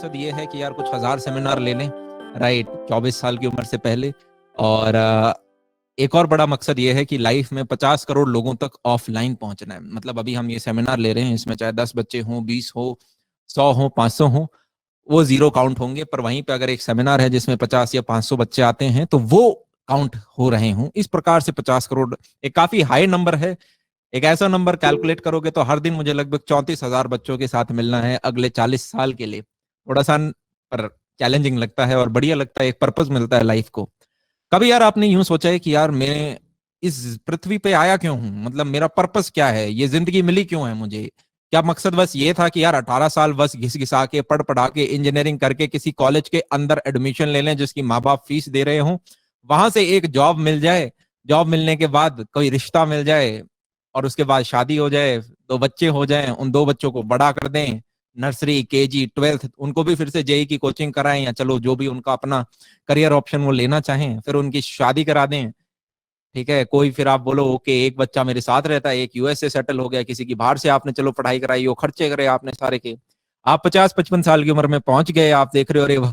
मकसद ये है कि यार कुछ 1000 सेमिनार ले लें, राइट, 24 साल की उम्र से पहले। और एक और बड़ा मकसद ये है कि लाइफ में 50 करोड़ लोगों तक ऑफलाइन पहुंचना है। मतलब अभी हम ये सेमिनार ले रहे हैं, इसमें चाहे 10 बच्चे हों, 20 हो, 100 हो, 500 हो, वो जीरो काउंट होंगे। पर वहीं पे अगर एक सेमिनार है जिसमें 50 या 500 बच्चे आते हैं तो वो काउंट हो रहे हों। इस प्रकार से 50 करोड़ एक काफी हाई नंबर है। एक ऐसा नंबर कैलकुलेट करोगे तो हर दिन मुझे लगभग 34,000 बच्चों के साथ मिलना है अगले 40 साल के लिए। थोड़ा सा पर चैलेंजिंग लगता है और बढ़िया लगता है, एक पर्पस मिलता है लाइफ को। कभी यार आपने यूं सोचा है कि यार मैं इस पृथ्वी पे आया क्यों हूं, मतलब मेरा पर्पस क्या है, ये जिंदगी मिली क्यों है मुझे? क्या मकसद बस ये था कि यार 18 साल बस घिस घिसा के पढ़ पढ़ा के इंजीनियरिंग करके किसी कॉलेज के अंदर एडमिशन ले लें जिसकी माँ बाप फीस दे रहे हों, वहां से एक जॉब मिल जाए, जॉब मिलने के बाद कोई रिश्ता मिल जाए और उसके बाद शादी हो जाए, 2 बच्चे हो जाएं, उन 2 बच्चों को बड़ा कर दें, नर्सरी, केजी, 12th, उनको भी फिर से जेई की कोचिंग कराएं या चलो जो भी उनका अपना करियर ऑप्शन वो लेना चाहें, फिर उनकी शादी करा दें। ठीक है, कोई फिर आप बोलो ओके एक बच्चा मेरे साथ रहता है, एक यूएस से सेटल हो गया, किसी की बाहर से आपने चलो पढ़ाई कराई, वो खर्चे करे आपने सारे के, आप 50-55 साल की उम्र में पहुंच गए, आप देख रहे हो अरे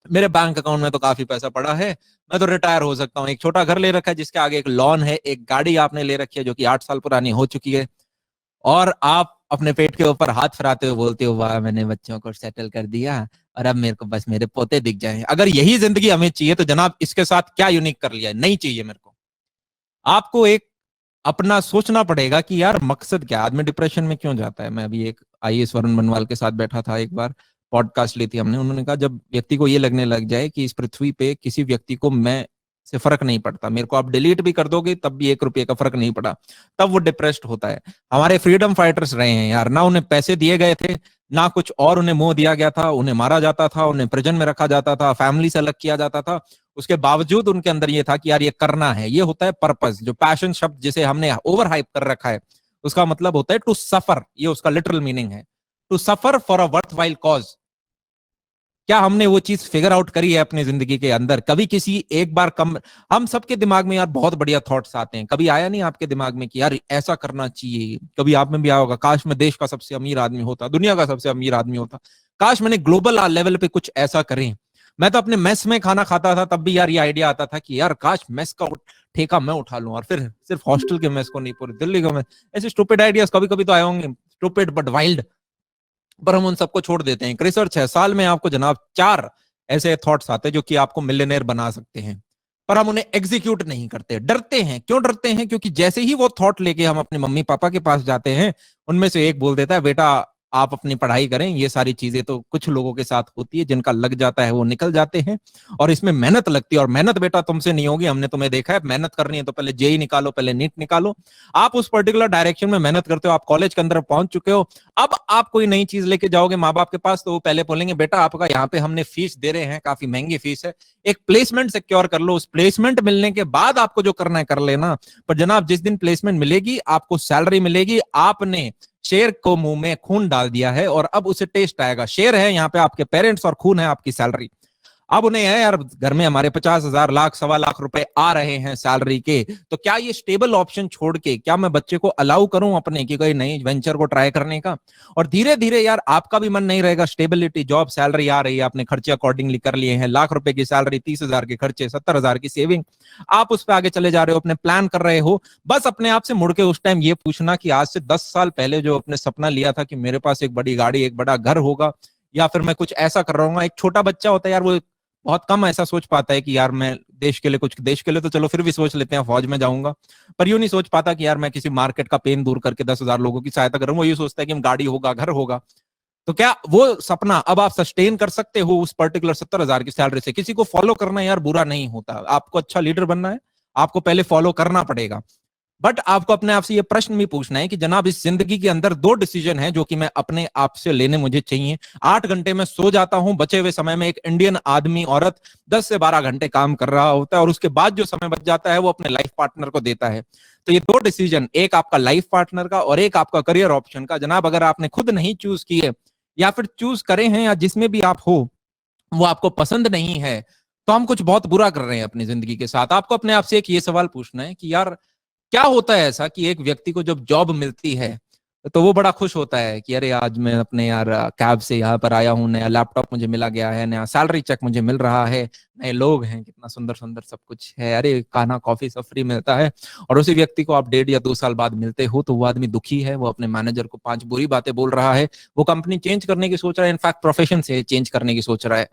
मेरे बैंक अकाउंट में तो काफी पैसा पड़ा है, मैं तो रिटायर हो सकता हूँ, एक छोटा घर ले रखा है जिसके आगे एक लॉन है, एक गाड़ी आपने ले रखी है जो कि 8 साल पुरानी हो चुकी है, और आप अपने पेट के ऊपर हाथ फिराते हुए बोलते हो वाह मैंने बच्चों को सेटल कर दिया और अब मेरे को बस मेरे पोते दिख जाएं। अगर यही जिंदगी हमें चाहिए तो जनाब इसके साथ क्या यूनिक कर लिया है? नहीं चाहिए मेरे को। आपको एक अपना सोचना पड़ेगा कि यार मकसद क्या, आदमी डिप्रेशन में क्यों जाता है। मैं अभी एक आईएएस वरुण बनवाल के साथ बैठा था, एक बार पॉडकास्ट ली थी हमने, उन्होंने कहा जब व्यक्ति को ये लगने लग जाए कि इस पृथ्वी पे किसी व्यक्ति को मैं से फर्क नहीं पड़ता, मेरे को आप डिलीट भी कर दोगे तब भी 1 रुपये का फर्क नहीं पड़ा, तब वो डिप्रेस्ड होता है। हमारे फ्रीडम फाइटर्स रहे हैं यार, ना उन्हें पैसे दिए गए थे ना कुछ और उन्हें मोह दिया गया था, उन्हें मारा जाता था, उन्हें प्रिजन में रखा जाता था, फैमिली से अलग किया जाता था, उसके बावजूद उनके अंदर ये था कि यार ये करना है। ये होता है पर्पस। जो पैशन शब्द जिसे हमने ओवर हाइप कर रखा है उसका मतलब होता है टू सफर, ये उसका लिटरल मीनिंग है, to suffer for a worthwhile cause. क्या हमने वो चीज फिगर आउट करी है अपनी जिंदगी के अंदर? कभी किसी एक बार कम, हम सबके दिमाग में यार बहुत बढ़िया थॉट्स आते हैं, कभी आया नहीं आपके दिमाग में कि यार ऐसा करना चाहिए? कभी आप में भी आया होगा, काश मैं देश का सबसे अमीर आदमी होता, दुनिया का सबसे अमीर आदमी होता, काश मैंने ग्लोबल लेवल पे कुछ ऐसा करें। मैं तो अपने मेस में खाना खाता था तब भी यार ये आइडिया आता था कि यार काश मेस का ठेका मैं उठा लूं, और फिर सिर्फ हॉस्टल के मेस को नहीं पूरी दिल्ली को। मैं ऐसे स्टूपिड आइडियाज कभी कभी तो आए होंगे, स्टूपिड बट वाइल्ड, पर हम उन सबको छोड़ देते हैं। एक रिसर्च है, साल में आपको जनाब 4 ऐसे थॉट्स आते हैं जो कि आपको मिलियनेयर बना सकते हैं, पर हम उन्हें एग्जीक्यूट नहीं करते, डरते हैं। क्यों डरते हैं? क्योंकि जैसे ही वो थॉट लेके हम अपने मम्मी पापा के पास जाते हैं, उनमें से एक बोल देता है बेटा आप अपनी पढ़ाई करें, ये सारी चीजें तो कुछ लोगों के साथ होती है, जिनका लग जाता है वो निकल जाते हैं, और इसमें मेहनत लगती है, और मेहनत बेटा तुमसे नहीं होगी, हमने तुम्हें देखा है, मेहनत करनी है तो पहले जेई निकालो, पहले नीट निकालो। आप उस पर्टिकुलर डायरेक्शन में मेहनत करते हो, आप कॉलेज के अंदर पहुंच चुके हो, अब आप कोई नई चीज लेके जाओगे माँ बाप के पास तो वो पहले बोलेंगे बेटा आपका यहाँ पे हमने फीस दे रहे हैं, काफी महंगी फीस है, एक प्लेसमेंट सिक्योर कर लो, उस प्लेसमेंट मिलने के बाद आपको जो करना है कर लेना। पर जनाब जिस दिन प्लेसमेंट मिलेगी, आपको सैलरी मिलेगी, आपने शेर को मुंह में खून डाल दिया है और अब उसे टेस्ट आएगा। शेर है यहाँ पे आपके पेरेंट्स और खून है आपकी सैलरी। अब उन्हें है यार घर में हमारे 50,000, लाख, 1.25 लाख रुपए आ रहे हैं सैलरी के, तो क्या ये स्टेबल ऑप्शन छोड़ के क्या मैं बच्चे को अलाउ करूं अपने की कोई नई वेंचर को ट्राई करने का? और धीरे धीरे यार आपका भी मन नहीं रहेगा, स्टेबिलिटी, जॉब, सैलरी आ रही है, आपने खर्चे अकॉर्डिंगली कर लिए हैं, लाख रुपए की सैलरी, 30,000 के खर्चे, 70,000 की सेविंग, आप उस पर आगे चले जा रहे हो, अपने प्लान कर रहे हो। बस अपने आप से मुड़ के उस टाइम ये पूछना कि आज से 10 साल पहले जो अपने सपना लिया था कि मेरे पास एक बड़ी गाड़ी, एक बड़ा घर होगा, या फिर मैं कुछ ऐसा कर रहा हूँ। एक छोटा बच्चा होता है यार, वो बहुत कम ऐसा सोच पाता है कि यार मैं देश के लिए कुछ, देश के लिए तो चलो फिर भी सोच लेते हैं फौज में जाऊंगा, पर यूं नहीं सोच पाता कि यार मैं किसी मार्केट का पेन दूर करके 10,000 लोगों की सहायता करूंगा। वो ये सोचता है कि हम गाड़ी होगा, घर होगा। तो क्या वो सपना अब आप सस्टेन कर सकते हो उस पर्टिकुलर 70,000 की सैलरी से? किसी को फॉलो करना यार बुरा नहीं होता, आपको अच्छा लीडर बनना है, आपको पहले फॉलो करना पड़ेगा। बट आपको अपने आप से ये प्रश्न भी पूछना है कि जनाब इस जिंदगी के अंदर 2 डिसीजन है जो कि मैं अपने आप से लेने मुझे चाहिए। 8 घंटे में सो जाता हूं, बचे हुए समय में एक इंडियन आदमी औरत 10 से 12 घंटे काम कर रहा होता है, और उसके बाद जो समय बच जाता है वो अपने लाइफ पार्टनर को देता है। तो ये 2 डिसीजन, एक आपका लाइफ पार्टनर का और एक आपका करियर ऑप्शन का, जनाब अगर आपने खुद नहीं चूज किए या फिर चूज करे हैं, या जिसमें भी आप हो वो आपको पसंद नहीं है, तो हम कुछ बहुत बुरा कर रहे हैं अपनी जिंदगी के साथ। आपको अपने आप से एक ये सवाल पूछना है कि यार क्या होता है ऐसा कि एक व्यक्ति को जब जॉब मिलती है, तो वो बड़ा खुश होता है कि अरे आज मैं अपने यार कैब से यहाँ पर आया हूँ, नया लैपटॉप मुझे मिला गया है, नया सैलरी चेक मुझे मिल रहा है, नए लोग हैं, कितना सुंदर सुंदर सब कुछ है, अरे खाना कॉफी सब फ्री मिलता है। और उसी व्यक्ति को आप 1.5 या 2 साल बाद मिलते हो तो वो आदमी दुखी है, वो अपने मैनेजर को 5 बुरी बातें बोल रहा है, वो कंपनी चेंज करने की सोच रहा है, इनफैक्ट प्रोफेशन से चेंज करने की सोच रहा है।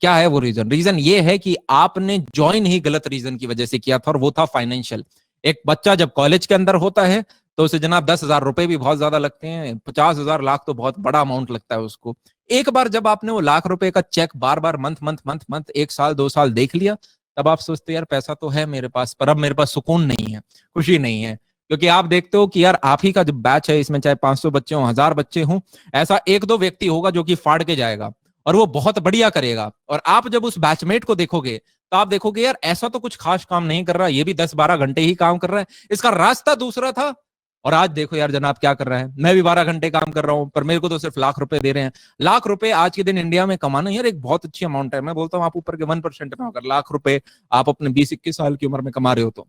क्या है वो रीजन? रीजन ये है कि आपने ज्वाइन ही गलत रीजन की वजह से किया था, और वो था फाइनेंशियल। एक बच्चा जब कॉलेज के अंदर होता है तो उसे जनाब 10,000 रुपए भी बहुत ज्यादा लगते हैं, 50,000 लाख तो बहुत बड़ा अमाउंट लगता है उसको। एक बार जब आपने वो लाख रुपए का चेक बार बार मंथ मंथ मंथ मंथ 1 साल 2 साल देख लिया, तब आप सोचते यार पैसा तो है मेरे पास, पर अब मेरे पास सुकून नहीं है, खुशी नहीं है। क्योंकि आप देखते हो कि यार आप ही का जो बैच है इसमें चाहे 500 बच्चे हों, 1000 बच्चे हों, ऐसा 1-2 व्यक्ति होगा जो कि फाड़ के जाएगा और वो बहुत बढ़िया करेगा। और आप जब उस बैचमेट को देखोगे तो आप देखोगे यार ऐसा तो कुछ खास काम नहीं कर रहा, ये भी 10-12 घंटे ही काम कर रहा है, इसका रास्ता दूसरा था। और आज देखो यार जनाब क्या कर रहा है, मैं भी 12 घंटे काम कर रहा हूं पर मेरे को तो सिर्फ लाख रुपए दे रहे हैं। लाख रुपए आज के दिन इंडिया में कमाना यार एक बहुत अच्छी अमाउंट है। मैं बोलता हूँ आप ऊपर के 1% में अगर लाख रुपए आप अपने 20-21 साल की उम्र में कमा रहे हो तो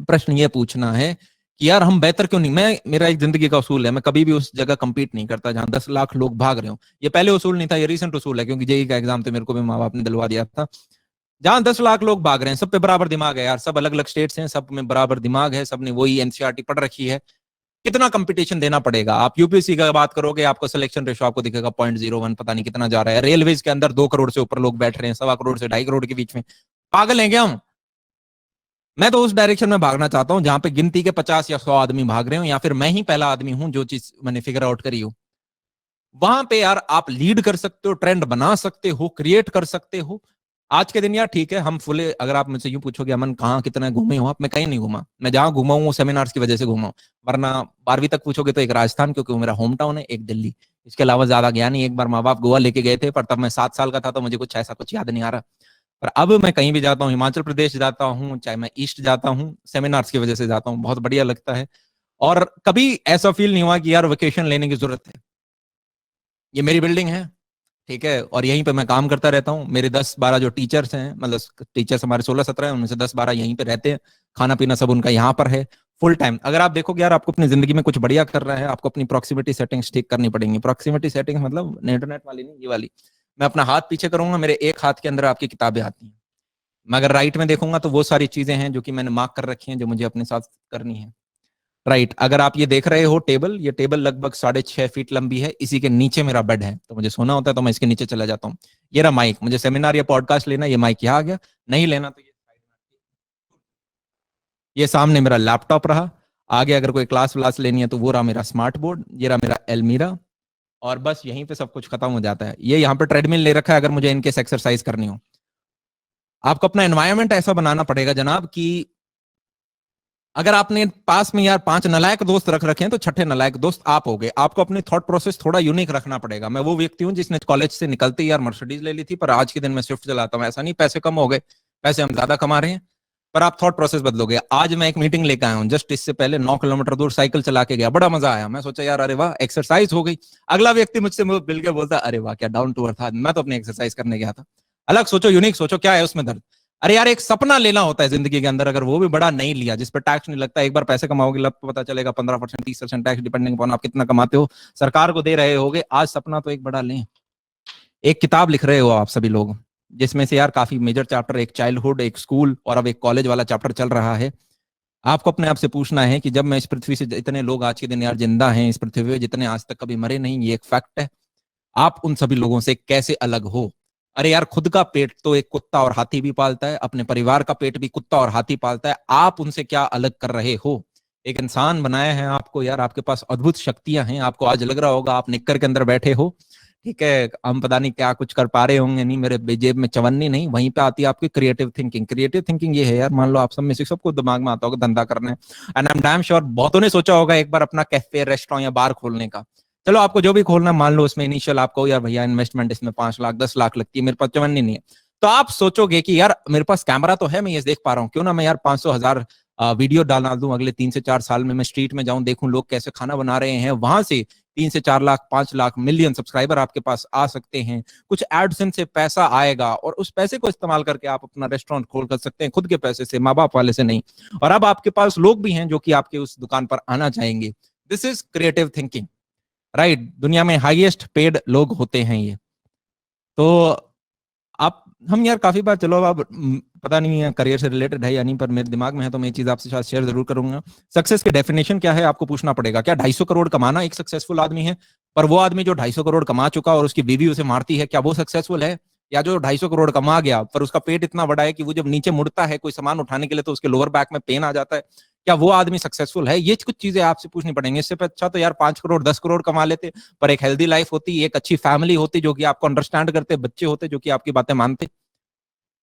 प्रश्न ये पूछना है कि यार हम बेहतर क्यों नहीं। मैं, मेरा एक जिंदगी का उसूल है, मैं कभी भी उस जगह कंपीट नहीं करता जहां 10 लाख लोग भाग रहे हो। ये पहले उसूल नहीं था, ये रिसेंट उसूल है, क्योंकि जेई का एग्जाम तो मेरे को भी माँ बाप ने दिलवा दिया था। जहां 10 लाख लोग भाग रहे हैं, सब पे बराबर दिमाग है यार, सब अलग अलग स्टेट्स हैं, सब में बराबर दिमाग है, सबने वही एनसीईआरटी पढ़ रखी है। कितना कंपटीशन देना पड़ेगा? आप यूपीएससी का बात करोगे, आपको सिलेक्शन रेशो आपको दिखेगा 0.01, पता नहीं कितना जा रहा है। रेलवेज के अंदर 2 करोड़ से ऊपर लोग बैठ रहे हैं, 1.25 करोड़ से 2.5 करोड़ के बीच में। पागल हैं क्या हम? मैं तो उस डायरेक्शन में भागना चाहता हूं जहां पे गिनती के 50 या 100 आदमी भाग रहे हो, या फिर मैं ही पहला आदमी हूं जो चीज मैंने फिगर आउट करी हो। वहां पे यार आप लीड कर सकते हो, ट्रेंड बना सकते हो, क्रिएट कर सकते हो। आज के दिन यार ठीक है, हम फुले, अगर आप मुझसे यूं पूछोगे अमन कहाँ कितना घूमे हो आप, मैं कहीं नहीं घूमा। मैं जहां घूमा हूँ सेमिनार्स की वजह से घूमा हूं। वरना 12वीं तक पूछोगे तो एक राजस्थान, क्योंकि वो मेरा होम टाउन है, एक दिल्ली, इसके अलावा ज्यादा गया नहीं। एक बार माँ बाप गोवा लेके गए थे, पर तब मैं 7 साल का था तो मुझे कुछ ऐसा कुछ याद नहीं आ रहा। पर अब मैं कहीं भी जाता हूँ, हिमाचल प्रदेश जाता हूँ, चाहे मैं ईस्ट जाता हूँ, सेमिनार्स की वजह से जाता हूँ, बहुत बढ़िया लगता है। और कभी ऐसा फील नहीं हुआ कि यार वेकेशन लेने की जरूरत है। ये मेरी बिल्डिंग है, ठीक है, और यहीं पे मैं काम करता रहता हूँ। मेरे 10-12 जो टीचर्स हैं, मतलब टीचर्स हमारे 16-17 हैं, उनमें से 10-12 यहीं पे रहते हैं, खाना पीना सब उनका यहाँ पर है, फुल टाइम। अगर आप देखोगे यार आपको अपनी जिंदगी में कुछ बढ़िया कर रहा है, आपको अपनी प्रॉक्सिमिटी सेटिंग्स ठीक करनी पड़ेंगी। प्रॉक्सिमिटी सेटिंग्स मतलब इंटरनेट वाली नहीं, ये वाली। मैं अपना हाथ पीछे करूंगा, मेरे एक हाथ के अंदर आपकी किताबें आती हैं। मैं अगर राइट में देखूंगा तो वो सारी चीजें हैं जो कि मैंने मार्क कर रखी हैं, जो मुझे अपने साथ करनी है। राइट, अगर आप ये देख रहे हो टेबल, ये टेबल लगभग 6.5 फीट लंबी है, इसी के नीचे मेरा बेड है, तो मुझे सोना होता है तो मैं इसके नीचे चला जाता हूँ। ये रहा माइक, मुझे सेमिनार या पॉडकास्ट लेना, ये माइक यहाँ आ गया, नहीं लेना तो ये सामने मेरा लैपटॉप रहा। आगे अगर कोई क्लास व्लास लेनी है तो वो रहा मेरा स्मार्ट बोर्ड, ये रहा मेरा एलमीरा। और बस यहीं पे सब कुछ खत्म हो जाता है। ये यहाँ पे ट्रेडमिल ले रखा है अगर मुझे इनकेस एक्सरसाइज करनी हो। आपको अपना एनवायरमेंट ऐसा बनाना पड़ेगा जनाब कि अगर आपने पास में यार 5 नालायक दोस्त रख रखे हैं तो छठे नालायक दोस्त आप हो गए। आपको अपनी थॉट प्रोसेस थोड़ा यूनिक रखना पड़ेगा। मैं वो व्यक्ति हूं जिसने कॉलेज से निकलते ही यार मर्सिडीज ले ली थी, पर आज के दिन मैं स्विफ्ट चलाता हूं। ऐसा नहीं पैसे कम हो गए, पैसे हम ज्यादा कमा रहे हैं, पर आप थॉट प्रोसेस बदलोगे। आज मैं एक मीटिंग लेकर आया हूँ, जस्ट इससे पहले 9 किलोमीटर दूर साइकिल चला के गया, बड़ा मजा आया। मैं सोचा यार अरे वाह एक्सरसाइज हो गई। अगला व्यक्ति मुझसे मिल के बोलता अरे वाह क्या डाउन टू अर्थ था, मैं तो अपनी एक्सरसाइज करने गया था। अलग सोचो, यूनिक सोचो, क्या है उसमें दर्द? अरे यार एक सपना लेना होता है जिंदगी के अंदर, अगर वो भी बड़ा नहीं लिया, जिस पर टैक्स नहीं लगता। एक बार पैसे कमाओगे लब पता चलेगा 15% 30% टैक्स, डिपेंडिंग अपॉन आप कितना कमाते हो, सरकार को दे रहे होगे। आज सपना तो एक बड़ा लें। एक किताब लिख रहे हो आप सभी लोग, जिसमें से यार काफी मेजर चैप्टर, एक चाइल्डहुड, एक स्कूल और अब एक कॉलेज वाला चैप्टर चल रहा है। आपको अपने आप से पूछना है कि जब मैं इस पृथ्वी से, इतने लोग आज के दिन यार जिंदा हैं इस पृथ्वी पे जितने आज तक कभी मरे नहीं, ये एक फैक्ट है, आप उन सभी लोगों से कैसे अलग हो? अरे यार खुद का पेट तो एक कुत्ता और हाथी भी पालता है, अपने परिवार का पेट भी कुत्ता और हाथी पालता है, आप उनसे क्या अलग कर रहे हो? एक इंसान बनाया है आपको यार, आपके पास अद्भुत शक्तियां हैं। आपको आज लग रहा होगा आप निक्कर के अंदर बैठे हो, ठीक है, हम पता नहीं क्या कुछ कर पा रहे होंगे, नहीं मेरे जेब में चवन्नी नहीं। वहीं पे आती है आपकी क्रिएटिव थिंकिंग। क्रिएटिव थिंकिंग ये है यार, मान लो आप सब में से सबको दिमाग में आता होगा धंधा करना है, and I am damn sure बहुतों ने सोचा होगा एक बार अपना कैफे, रेस्टोरेंट या बार खोलने का। चलो आपको जो भी खोलना, मान लो उसमें इनिशियल आपको यार भैया इन्वेस्टमेंट इसमें 5 लाख 10 लाख लगती है, मेरे पास चवन्नी नहीं है। तो आप सोचोगे कि यार मेरे पास कैमरा तो है, मैं ये देख पा रहा हूँ, क्यों ना मैं यार 500,000 वीडियो डाल दूं, अगले 3 से 4 साल में मैं स्ट्रीट में जाऊं, देखूं लोग कैसे खाना बना रहे हैं, वहां से 3 से 4 लाख 5 लाख मिलियन सब्सक्राइबर आपके पास आ सकते हैं। कुछ एडसेंस से पैसा आएगा और उस पैसे को इस्तेमाल करके आप अपना रेस्टोरेंट खोल कर सकते हैं, खुद के पैसे से, माँ बाप वाले से नहीं। और अब आपके पास लोग भी हैं जो कि आपके उस दुकान पर आना चाहेंगे। This is creative thinking, right. दुनिया में हाईएस्ट पेड लोग होते हैं ये। तो आप हम यार काफी बार, चलो अब पता नहीं है करियर से रिलेटेड है या नहीं, पर मेरे दिमाग में है तो मैं ये चीज आपसे साथ शेयर जरूर करूंगा। सक्सेस की डेफिनेशन क्या है आपको पूछना पड़ेगा। क्या 250 करोड़ कमाना एक सक्सेसफुल आदमी है? पर वो आदमी जो 250 करोड़ कमा चुका और उसकी बीवी उसे मारती है, क्या वो सक्सेसफुल है? या जो 250 करोड़ कमा गया पर उसका पेट इतना बड़ा है कि वो जब नीचे मुड़ता है कोई सामान उठाने के लिए तो उसके लोअर बैक में पेन आ जाता है, क्या वो आदमी सक्सेसफुल है? ये कुछ चीजें आपसे पूछनी पड़ेंगी। इससे अच्छा तो यार 5 करोड़ 10 करोड़ कमा लेते, पर एक हेल्दी लाइफ होती, एक अच्छी फैमिली होती जो कि आपको अंडरस्टैंड करते, बच्चे होते जो कि आपकी बातें मानते।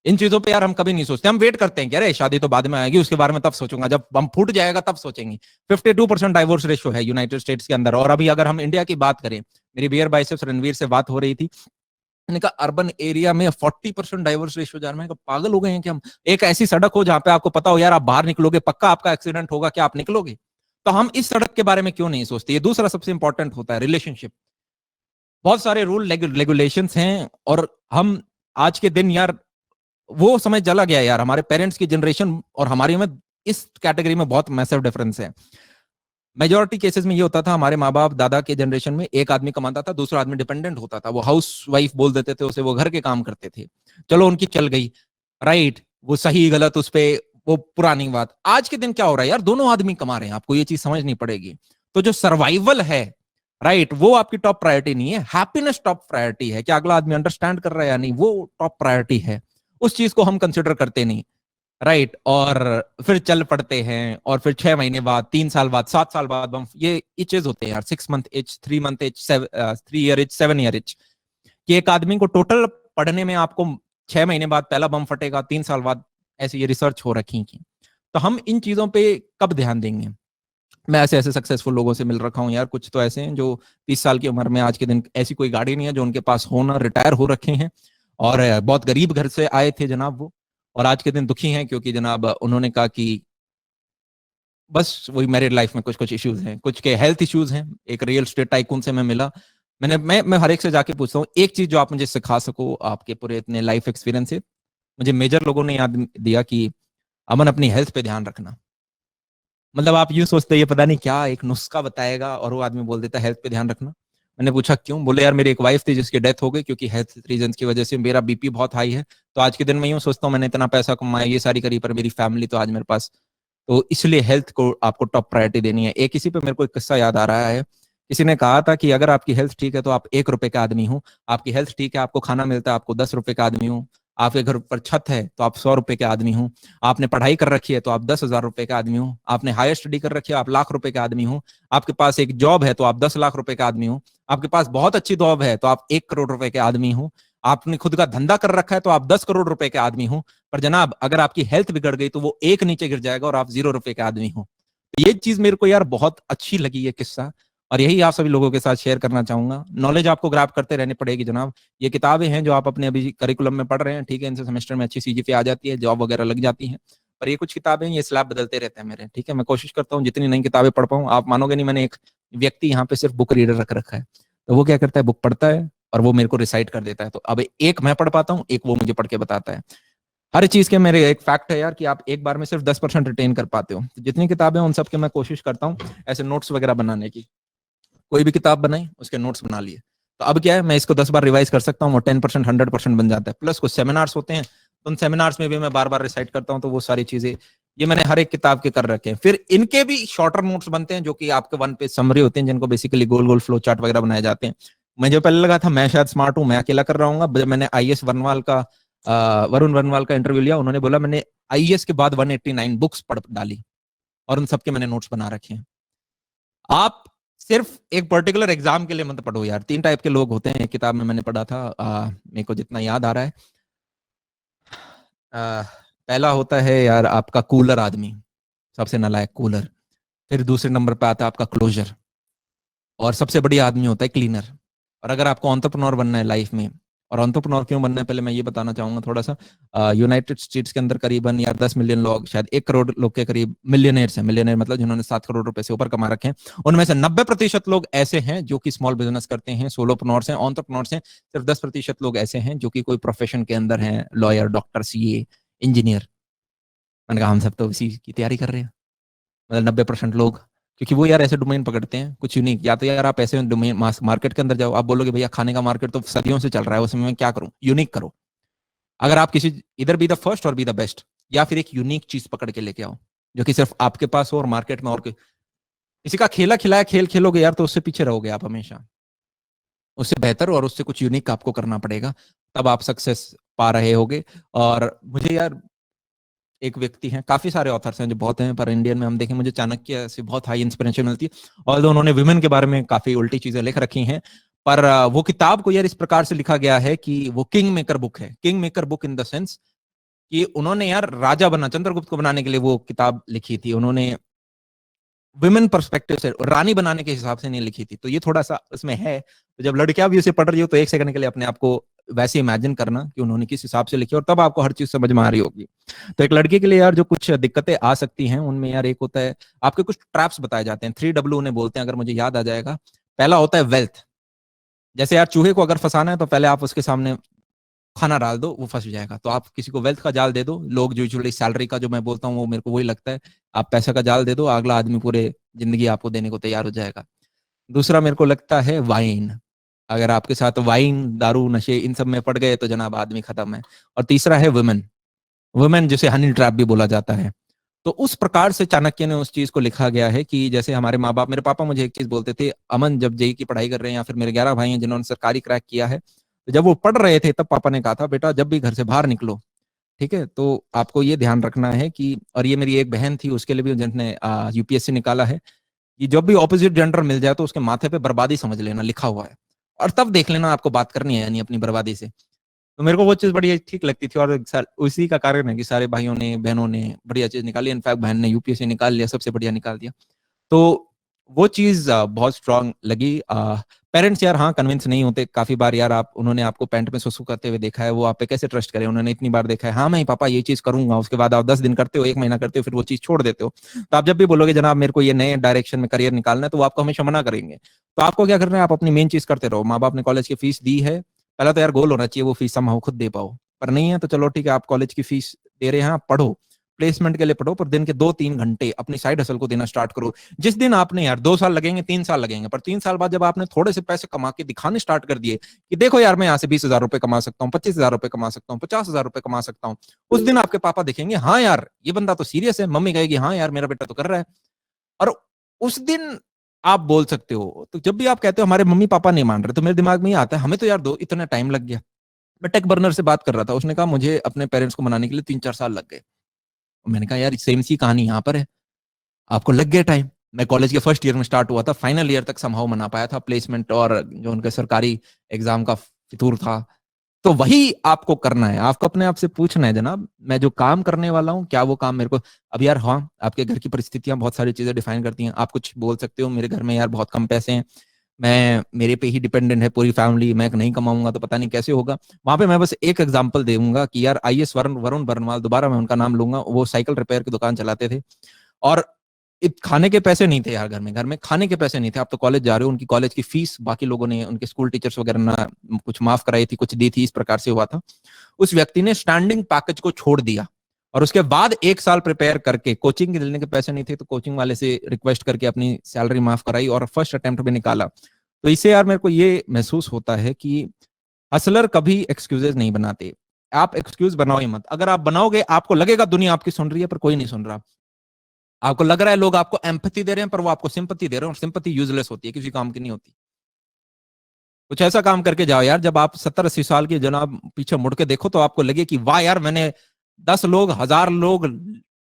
इन चीजों पे यार हम कभी नहीं सोचते, हम वेट करते हैं कि अरे शादी तो बाद में आएगी, उसके बारे में तब सोचूंगा, जब बम फूट जाएगा तब सोचेंगे। 52% डाइवोर्स रेशियो है यूनाइटेड स्टेट्स के अंदर। और अभी अगर हम इंडिया की बात करें, मेरी बियर बाइसेप्स रणवीर से बात हो रही थी, मैंने कहा अर्बन एरिया में 40% डाइवोर्स रेशियो जा रहा है। पागल हो गए हैं कि हम? एक ऐसी सड़क हो जहां पे आपको पता हो यार आप बाहर निकलोगे पक्का आपका एक्सीडेंट होगा, क्या आप निकलोगे? तो हम इस सड़क के बारे में क्यों नहीं सोचते? ये दूसरा सबसे इंपॉर्टेंट होता है रिलेशनशिप। बहुत सारे रूल रेगुलेशंस हैं और हम आज के दिन यार वो समय चला गया यार। हमारे पेरेंट्स की जनरेशन और हमारी में इस कैटेगरी में बहुत मैसिव डिफरेंस है। मेजोरिटी केसेस में ये होता था, हमारे माँ बाप दादा के जनरेशन में एक आदमी कमाता था, दूसरा आदमी डिपेंडेंट होता था, वो हाउस वाइफ बोल देते थे उसे, वो घर के काम करते थे। चलो उनकी चल गई, राइट, वो सही गलत उस पे वो पुरानी बात। आज के दिन क्या हो रहा है यार, दोनों आदमी कमा रहे हैं, आपको ये चीज समझनी पड़ेगी। तो जो सर्वाइवल है, राइट, वो आपकी टॉप प्रायोरिटी नहीं है, हैप्पीनेस टॉप प्रायोरिटी है। क्या अगला आदमी अंडरस्टैंड कर रहा है या नहीं, वो टॉप प्रायोरिटी है। उस चीज को हम कंसिडर करते नहीं, राइट। और फिर चल पड़ते हैं और फिर 6 महीने बाद, 3 साल बाद, 7 साल बाद हम ये इचेज होते हैं यार, 6 month etch, 3 month etch, 3 year etch, 7 year etch, कि एक आदमी को टोटल पढ़ने में आपको 6 महीने बाद पहला बम फटेगा, 3 साल बाद, ऐसे ये रिसर्च हो रखी थी। तो हम इन चीजों पे कब ध्यान देंगे? मैं ऐसे ऐसे सक्सेसफुल लोगों से मिल रखा हूँ यार, कुछ तो ऐसे हैं जो 30 साल की उम्र में आज के दिन ऐसी कोई गाड़ी नहीं है जो उनके पास हो ना, रिटायर हो रखे हैं और बहुत गरीब घर से आए थे जनाब वो, और आज के दिन दुखी हैं क्योंकि जनाब उन्होंने कहा कि बस वही मैरिड लाइफ में कुछ कुछ इश्यूज हैं, कुछ के हेल्थ इश्यूज हैं। एक रियल स्टेट टाइकून से मैं मिला, मैं हर एक से जाके पूछता हूँ एक चीज जो आप मुझे सिखा सको आपके पूरे इतने लाइफ एक्सपीरियंस से। मुझे मेजर लोगों ने याद दिया कि अमन अपनी हेल्थ पे ध्यान रखना। मतलब आप यूं सोचते ये पता नहीं क्या एक नुस्खा बताएगा और वो आदमी बोल देता है हेल्थ पे ध्यान रखना। मैंने पूछा क्यों? बोले यार मेरी एक वाइफ थी जिसकी डेथ हो गई क्योंकि हेल्थ रीजन की वजह से, मेरा बीपी बहुत हाई है। तो आज के दिन मैं यूं सोचता हूँ मैंने इतना पैसा कमाया, ये सारी करी, पर मेरी फैमिली तो आज मेरे पास। तो इसलिए हेल्थ को आपको टॉप प्रायोरिटी देनी है। एक इसी पे मेरे को एक किस्सा याद आ रहा है। किसी ने कहा था कि अगर आपकी हेल्थ ठीक है तो आप 1 रुपए का आदमी हो, आपकी हेल्थ ठीक है, आपको खाना मिलता है, आपको 10 रुपए का आदमी हो, आपके घर पर छत है तो आप 100 रुपए के आदमी हो, आपने पढ़ाई कर रखी है तो आप 10,000 रुपए का आदमी हो, आपने हायर स्टडी कर रखी है आप लाख रुपए का आदमी हो, आपके पास एक जॉब है तो आप 10 लाख रुपए का आदमी हो, आपके पास बहुत अच्छी जॉब है तो आप 1 करोड़ रुपए के आदमी हो, आपने खुद का धंधा कर रखा है तो आप 10 करोड़ रुपए के आदमी हो। पर जनाब अगर आपकी हेल्थ बिगड़ गई तो वो एक नीचे गिर जाएगा और आप 0 रुपए के आदमी हो। तो ये चीज मेरे को यार बहुत अच्छी लगी ये किस्सा, और यही आप सभी लोगों के साथ शेयर करना चाहूंगा। नॉलेज आपको ग्रैब करते रहने पड़ेगी जनाब। ये किताबें हैं जो आप अपने अभी करिकुलम में पढ़ रहे हैं, ठीक है, इनसे सेमेस्टर में अच्छी सीजीपीए आ जाती है, जॉब वगैरह लग जाती है। पर ये कुछ किताबें ये स्लैब बदलते रहते हैं मेरे, ठीक है। मैं कोशिश करता हूँ जितनी नई किताबें पढ़ पाऊँ। आप मानोगे नहीं, मैंने एक व्यक्ति यहाँ पे सिर्फ बुक रीडर रख रखा है, तो वो क्या करता है, बुक पढ़ता है और वो मेरे को रिसाइट कर देता है। तो अब एक मैं पढ़ पाता हूँ, एक वो मुझे पढ़ के बताता है। हर चीज के मेरे एक फैक्ट है यार कि आप एक बार में सिर्फ 10% रिटेन कर पाते हो। तो जितनी किताबें उन सब के मैं कोशिश करता हूँ ऐसे नोट्स वगैरह बनाने की। कोई भी किताब बनाई उसके नोट्स बना लिए, तो अब क्या है, मैं इसको 10 बार रिवाइज कर सकता हूँ और 10% 100% बन जाता है। प्लस कुछ सेमिनार्स होते हैं तो उन सेमिनार्स में भी मैं बार बार रिसाइट करता हूँ, तो वो सारी चीजें ये मैंने हर एक किताब के कर रखे हैं। फिर इनके भी शॉर्टर नोट्स बनते हैं जो कि आपके 1 पेज समरी होते हैं, जिनको बेसिकली गोल गोल फ्लो चार्ट वगैरह बनाए जाते हैं। मुझे पहले लगा था मैं शायद स्मार्ट हूँ, मैं अकेला कर रहा हूँ। जब मैंने आईएएस वरनवाल का वरुण वरनवाल का इंटरव्यू लिया, उन्होंने बोला मैंने आईएएस के बाद 189 बुक्स पढ़ डाली और उन सबके मैंने नोट्स बना रखे हैं। आप सिर्फ एक पर्टिकुलर एग्जाम के लिए मत पढ़ो यार। 3 टाइप के लोग होते हैं, एक किताब में मैंने पढ़ा था, मेरे को जितना याद आ रहा है, पहला होता है यार आपका कूलर आदमी, सबसे नालायक कूलर। फिर दूसरे नंबर पे आता है आपका क्लोजर, और सबसे बढ़िया आदमी होता है क्लीनर। और अगर आपको एंटरप्रेन्योर बनना है लाइफ में, और एंटरप्रेन्योर क्यों बनना है पहले मैं ये बताना चाहूंगा थोड़ा सा। यूनाइटेड स्टेट्स के अंदर करीबन यार 10 मिलियन लोग, शायद 1 करोड़ लोग के करीब मिलियनेयर्स हैं। मिलियनेयर मतलब जिन्होंने 7 करोड़ रुपए से ऊपर कमा रखे हैं। उनमें से 90% लोग ऐसे हैं जो कि स्मॉल बिजनेस करते हैं, सोलोप्रेन्योर्स हैं, एंटरप्रेन्योर्स हैं। सिर्फ 10% लोग ऐसे हैं जो कि कोई प्रोफेशन के अंदर हैं, लॉयर, डॉक्टर, सीए, इंजीनियर। मैंने कहा हम सब तो इसी की तैयारी कर रहे हैं। मतलब 90% लोग क्योंकि वो यार ऐसे डोमेन पकड़ते हैं कुछ यूनिक। या तो यार आप ऐसे डोमेन मार्केट के अंदर जाओ, आप बोलोगे भैया खाने का मार्केट तो सदियों से चल रहा है, उसमें मैं क्या करूं, यूनिक करो। अगर आप किसी, इधर बी द फर्स्ट और बी द बेस्ट, या फिर एक यूनिक चीज पकड़ के लेके आओ जो कि सिर्फ आपके पास हो और मार्केट में और किसी का खेला खिलाया खेल खेलोगे यार तो उससे पीछे रहोगे आप हमेशा। उससे बेहतर और उससे कुछ यूनिक आपको करना पड़ेगा, तब आप सक्सेस पा रहे होगे। और मुझे यार एक व्यक्ति हैं, काफी सारे ऑथर्स हैं जो बहुत हैं, पर इंडियन में हम देखें मुझे चाणक्य से बहुत हाई इंस्पिरेशन मिलती है। और उन्होंने विमेन के बारे में काफी उल्टी चीजें लिख रखी हैं, पर वो किताब को यार इस प्रकार से लिखा गया है कि वो किंग मेकर बुक है। King maker book in the sense कि उन्होंने यार राजा बना, चंद्रगुप्त को बनाने के लिए वो किताब लिखी थी उन्होंने, विमेन पर्सपेक्टिव से, रानी बनाने के हिसाब से नहीं लिखी थी। तो ये थोड़ा सा उसमें है, तो जब लड़कियां भी उसे पढ़ रही हो तो एक सेकंड के लिए अपने आप को वैसे इमेजिन करना कि उन्होंने किस हिसाब से लिखी, और तब आपको हर चीज समझ में आ रही होगी। तो एक लड़के के लिए यार जो कुछ दिक्कतें आ सकती हैं उनमें यार एक होता है, आपके कुछ ट्रैप्स बताए जाते हैं, 3W उन्हें बोलते हैं, अगर मुझे याद आ जाएगा। पहला होता है वेल्थ। जैसे यार चूहे को अगर फंसाना है तो पहले आप उसके सामने खाना डाल दो, वो फंस जाएगा। तो आप किसी को वेल्थ का जाल दे दो, लोग जो यूजुअली सैलरी का जो मैं बोलता हूँ वो मेरे को वही लगता है, आप पैसे का जाल दे दो, अगला आदमी पूरे जिंदगी आपको देने को तैयार हो जाएगा। दूसरा मेरे को लगता है वाइन। अगर आपके साथ वाइन, दारू, नशे इन सब में पड़ गए तो जनाब आदमी खत्म है। और तीसरा है वुमेन। वुमेन जिसे हनी ट्रैप भी बोला जाता है। तो उस प्रकार से चाणक्य ने उस चीज को लिखा गया है कि जैसे हमारे माँ बाप, मेरे पापा मुझे एक चीज बोलते थे, अमन जब जेई की पढ़ाई कर रहे हैं, या फिर मेरे 11 भाई हैं जिन्होंने सरकारी क्रैक किया है, तो जब वो पढ़ रहे थे तब पापा ने कहा था बेटा जब भी घर से बाहर निकलो, ठीक है, तो आपको ये ध्यान रखना है कि, और ये मेरी एक बहन थी उसके लिए भी जिसने यूपीएससी निकाला है, कि जब भी ऑपोजिट जेंडर मिल जाए तो उसके माथे पे बर्बादी समझ लेना लिखा हुआ है, और तब देख लेना आपको बात करनी है यानी अपनी बर्बादी से। तो मेरे को वो चीज बड़ी ठीक लगती थी, और उसी का कारण है कि सारे भाइयों ने बहनों ने बढ़िया चीज निकाली, इनफैक्ट बहन ने यूपीएससी निकाल लिया, सबसे बढ़िया निकाल दिया। तो वो चीज बहुत स्ट्रांग लगी। पेरेंट्स यार हाँ कन्विंस नहीं होते काफी बार यार, आप उन्होंने आपको पैंट में सुसु करते हुए देखा है, वो आप पे कैसे ट्रस्ट करें, उन्होंने इतनी बार देखा है, हाँ मैं पापा ये चीज करूंगा, उसके बाद आप 10 दिन करते हो, 1 महीना करते हो, फिर वो चीज छोड़ देते हो। तो आप जब भी बोलोगे जनाब मेरे को ये नए डायरेक्शन में करियर निकालना है, तो वो आपको हमेशा मना करेंगे। तो आपको क्या करना है, आप अपनी मेन चीज करते रहो। माँ बाप ने कॉलेज की फीस दी है, पहला तो यार गोल होना चाहिए वो फीस हम खुद दे पाओ, पर नहीं है तो चलो ठीक है, आप कॉलेज की फीस दे रहे हैं, आप पढ़ो, प्लेसमेंट के लिए पढ़ो, पर दिन के 2-3 घंटे अपनी साइड हसल को देना स्टार्ट करो। जिस दिन आपने यार 2 साल लगेंगे, 3 साल लगेंगे, पर 3 साल बाद जब आपने थोड़े से पैसे कमा के दिखाने स्टार्ट कर दिए कि देखो यार मैं यहाँ से 20,000 रुपए कमा सकता हूँ, 25,000 रुपए कमा सकता हूँ, 50,000 रुपए कमा सकता हूँ, उस दिन आपके पापा देखेंगे हाँ यार ये बंदा तो सीरियस है, मम्मी कहेगी हाँ यार मेरा बेटा तो कर रहा है। और उस दिन आप बोल सकते हो। तो जब भी आप कहते हो हमारे मम्मी पापा नहीं मान रहे, तो मेरे दिमाग में ये आता है हमें तो यार दो इतना टाइम लग गया। मैं टेक बर्नर से बात कर रहा था, उसने कहा मुझे अपने पेरेंट्स को मनाने के लिए 3-4 साल लग गए। मैंने कहा यार सेम सी कहानी यहाँ पर है, आपको लग गया टाइम। मैं कॉलेज के फर्स्ट ईयर में स्टार्ट हुआ था, फाइनल ईयर तक संभव मना पाया था प्लेसमेंट, और जो उनके सरकारी एग्जाम का फितूर था। तो वही आपको करना है, आपको अपने आप से पूछना है जनाब मैं जो काम करने वाला हूँ क्या वो काम मेरे को, अब यार हाँ आपके घर की परिस्थितियां बहुत सारी चीजें डिफाइन करती हैं। आप कुछ बोल सकते हो मेरे घर में यार बहुत कम पैसे हैं, मैं मेरे पे ही डिपेंडेंट है पूरी फैमिली, मैं नहीं कमाऊंगा तो पता नहीं कैसे होगा। वहां पे मैं बस एक एग्जांपल दूंगा कि यार आईएएस वरुण वरुण बरनवाल, दोबारा मैं उनका नाम लूंगा, वो साइकिल रिपेयर की दुकान चलाते थे, और खाने के पैसे नहीं थे यार, घर में खाने के पैसे नहीं थे। आप तो कॉलेज जा रहे हो, उनकी कॉलेज की फीस बाकी लोगों ने, उनके स्कूल टीचर्स वगैरह ना कुछ माफ कराई थी, कुछ दी थी, इस प्रकार से हुआ था। उस व्यक्ति ने स्टैंडिंग पैकेज को छोड़ दिया, और उसके बाद 1 साल प्रिपेयर करके, कोचिंग के लेने के पैसे नहीं थे तो कोचिंग वाले से रिक्वेस्ट करके अपनी सैलरी माफ कराई और फर्स्ट अटेम्प्ट में निकाला। तो इससे यार मेरे को ये महसूस होता है कि हसलर कभी एक्सक्यूजेस नहीं बनाते। आप एक्सक्यूज बनाओ ही मत, अगर आप बनाओगे आपको लगेगा दुनिया आपकी सुन रही है, पर कोई नहीं सुन रहा। आपको लग रहा है लोग आपको एम्पैथी दे रहे हैं, पर वो आपको सिंपैथी दे रहे हैं, और सिंपैथी यूजलेस होती है, किसी काम की नहीं होती। कुछ ऐसा काम करके जाओ यार, जब आप 70-80 साल के जनाब पीछे मुड़ के देखो तो आपको लगे कि वाह यार मैंने 10 लोग, 1,000 लोग,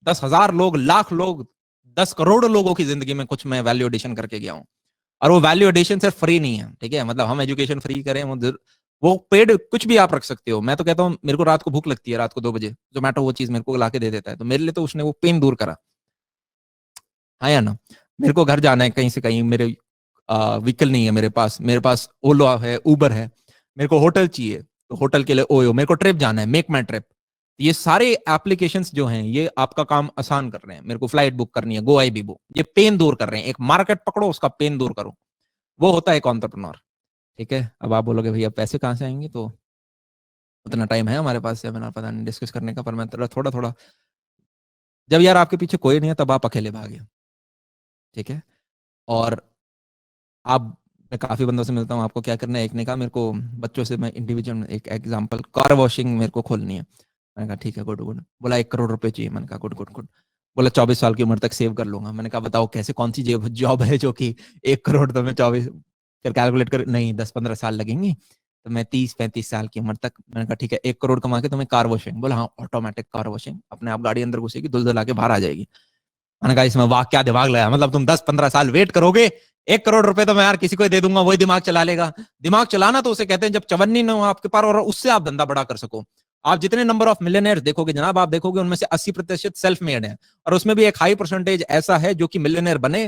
10,000 लोग, लाख लोग, 10 करोड़ लोगों की जिंदगी में कुछ मैं वैल्यू एडिशन करके गया हूँ। और वो वैल्यू एडिशन सिर्फ फ्री नहीं है, ठीक है, मतलब हम एजुकेशन फ्री करें, वो पेड कुछ भी आप रख सकते हो। मैं तो कहता हूँ मेरे को रात को भूख लगती है, रात को 2 बजे जोमेटो वो चीज मेरे को ला के दे देता है, तो मेरे लिए तो उसने वो पेन दूर करा। हाँ या ना, मेरे को घर जाना है कहीं से कहीं, मेरे व्हीकल नहीं है मेरे पास ओला है, उबर है, मेरे को होटल चाहिए तो होटल के लिए ओयो, मेरे को ट्रिप जाना है मेक माई ट्रिप, ये सारे एप्लीकेशंस जो हैं ये आपका काम आसान कर रहे हैं। मेरे को फ्लाइट बुक करनी है, गो आई बी बुक, ये पेन दूर कर रहे हैं। एक मार्केट पकड़ो, उसका पेन दूर करो, वो होता है एक एंटरप्रेन्योर। ठीक है, अब आप बोलोगे भैया पैसे कहाँ से आएंगे, तो उतना टाइम है हमारे पास सेमिनार पता नहीं डिस्कस करने का, पर मैं थोड़ा थोड़ा, जब यार आपके पीछे कोई नहीं है तब आप अकेले भागे, ठीक है। और आप, मैं काफी बंदों से मिलता हूँ, आपको क्या करना है? एक ने कहा मेरे को, बच्चों से मैं इंडिविजुअल एक एग्जांपल, कार वॉशिंग मेरे को खोलनी है। मैंने कहा ठीक है, गुड गुड। बोला 1 करोड़ रुपए चाहिए। मैंने कहा गुड गुड गुड। बोला 24 साल की उम्र तक सेव कर लूंगा। मैंने कहा बताओ कैसे, कौन सी जॉब है जो कि 1 करोड़ तो मैं 24, फिर कैलकुलेट कर, नहीं 10-15 साल लगेंगे, तो मैं 30-35 साल की उम्र तक। मैंने कहा ठीक है, 1 करोड़ कमा के तुम्हें कार वॉशिंग। बोला हाँ, ऑटोमेटिक कार वॉशिंग, अपने आप गाड़ी अंदर घुसेगी, धुल धुला के बाहर आ जाएगी। मैंने कहा इसमें वाह क्या दिमाग लगाया, मतलब तुम 10-15 साल वेट करोगे, 1 करोड़ रुपए तो मैं यार किसी को दे दूंगा, वही दिमाग चला लेगा। दिमाग चलाना तो उसे कहते हैं जब चवन्नी न हो आपके पास और उससे आप धंधा बड़ा कर सको। आप जितने नंबर ऑफ मिलियनर देखोगे जनाब, आप देखोगे उनमें से 80% सेल्फ मेड है, और उसमें भी एक हाई परसेंटेज ऐसा है जो कि मिलियनर बने,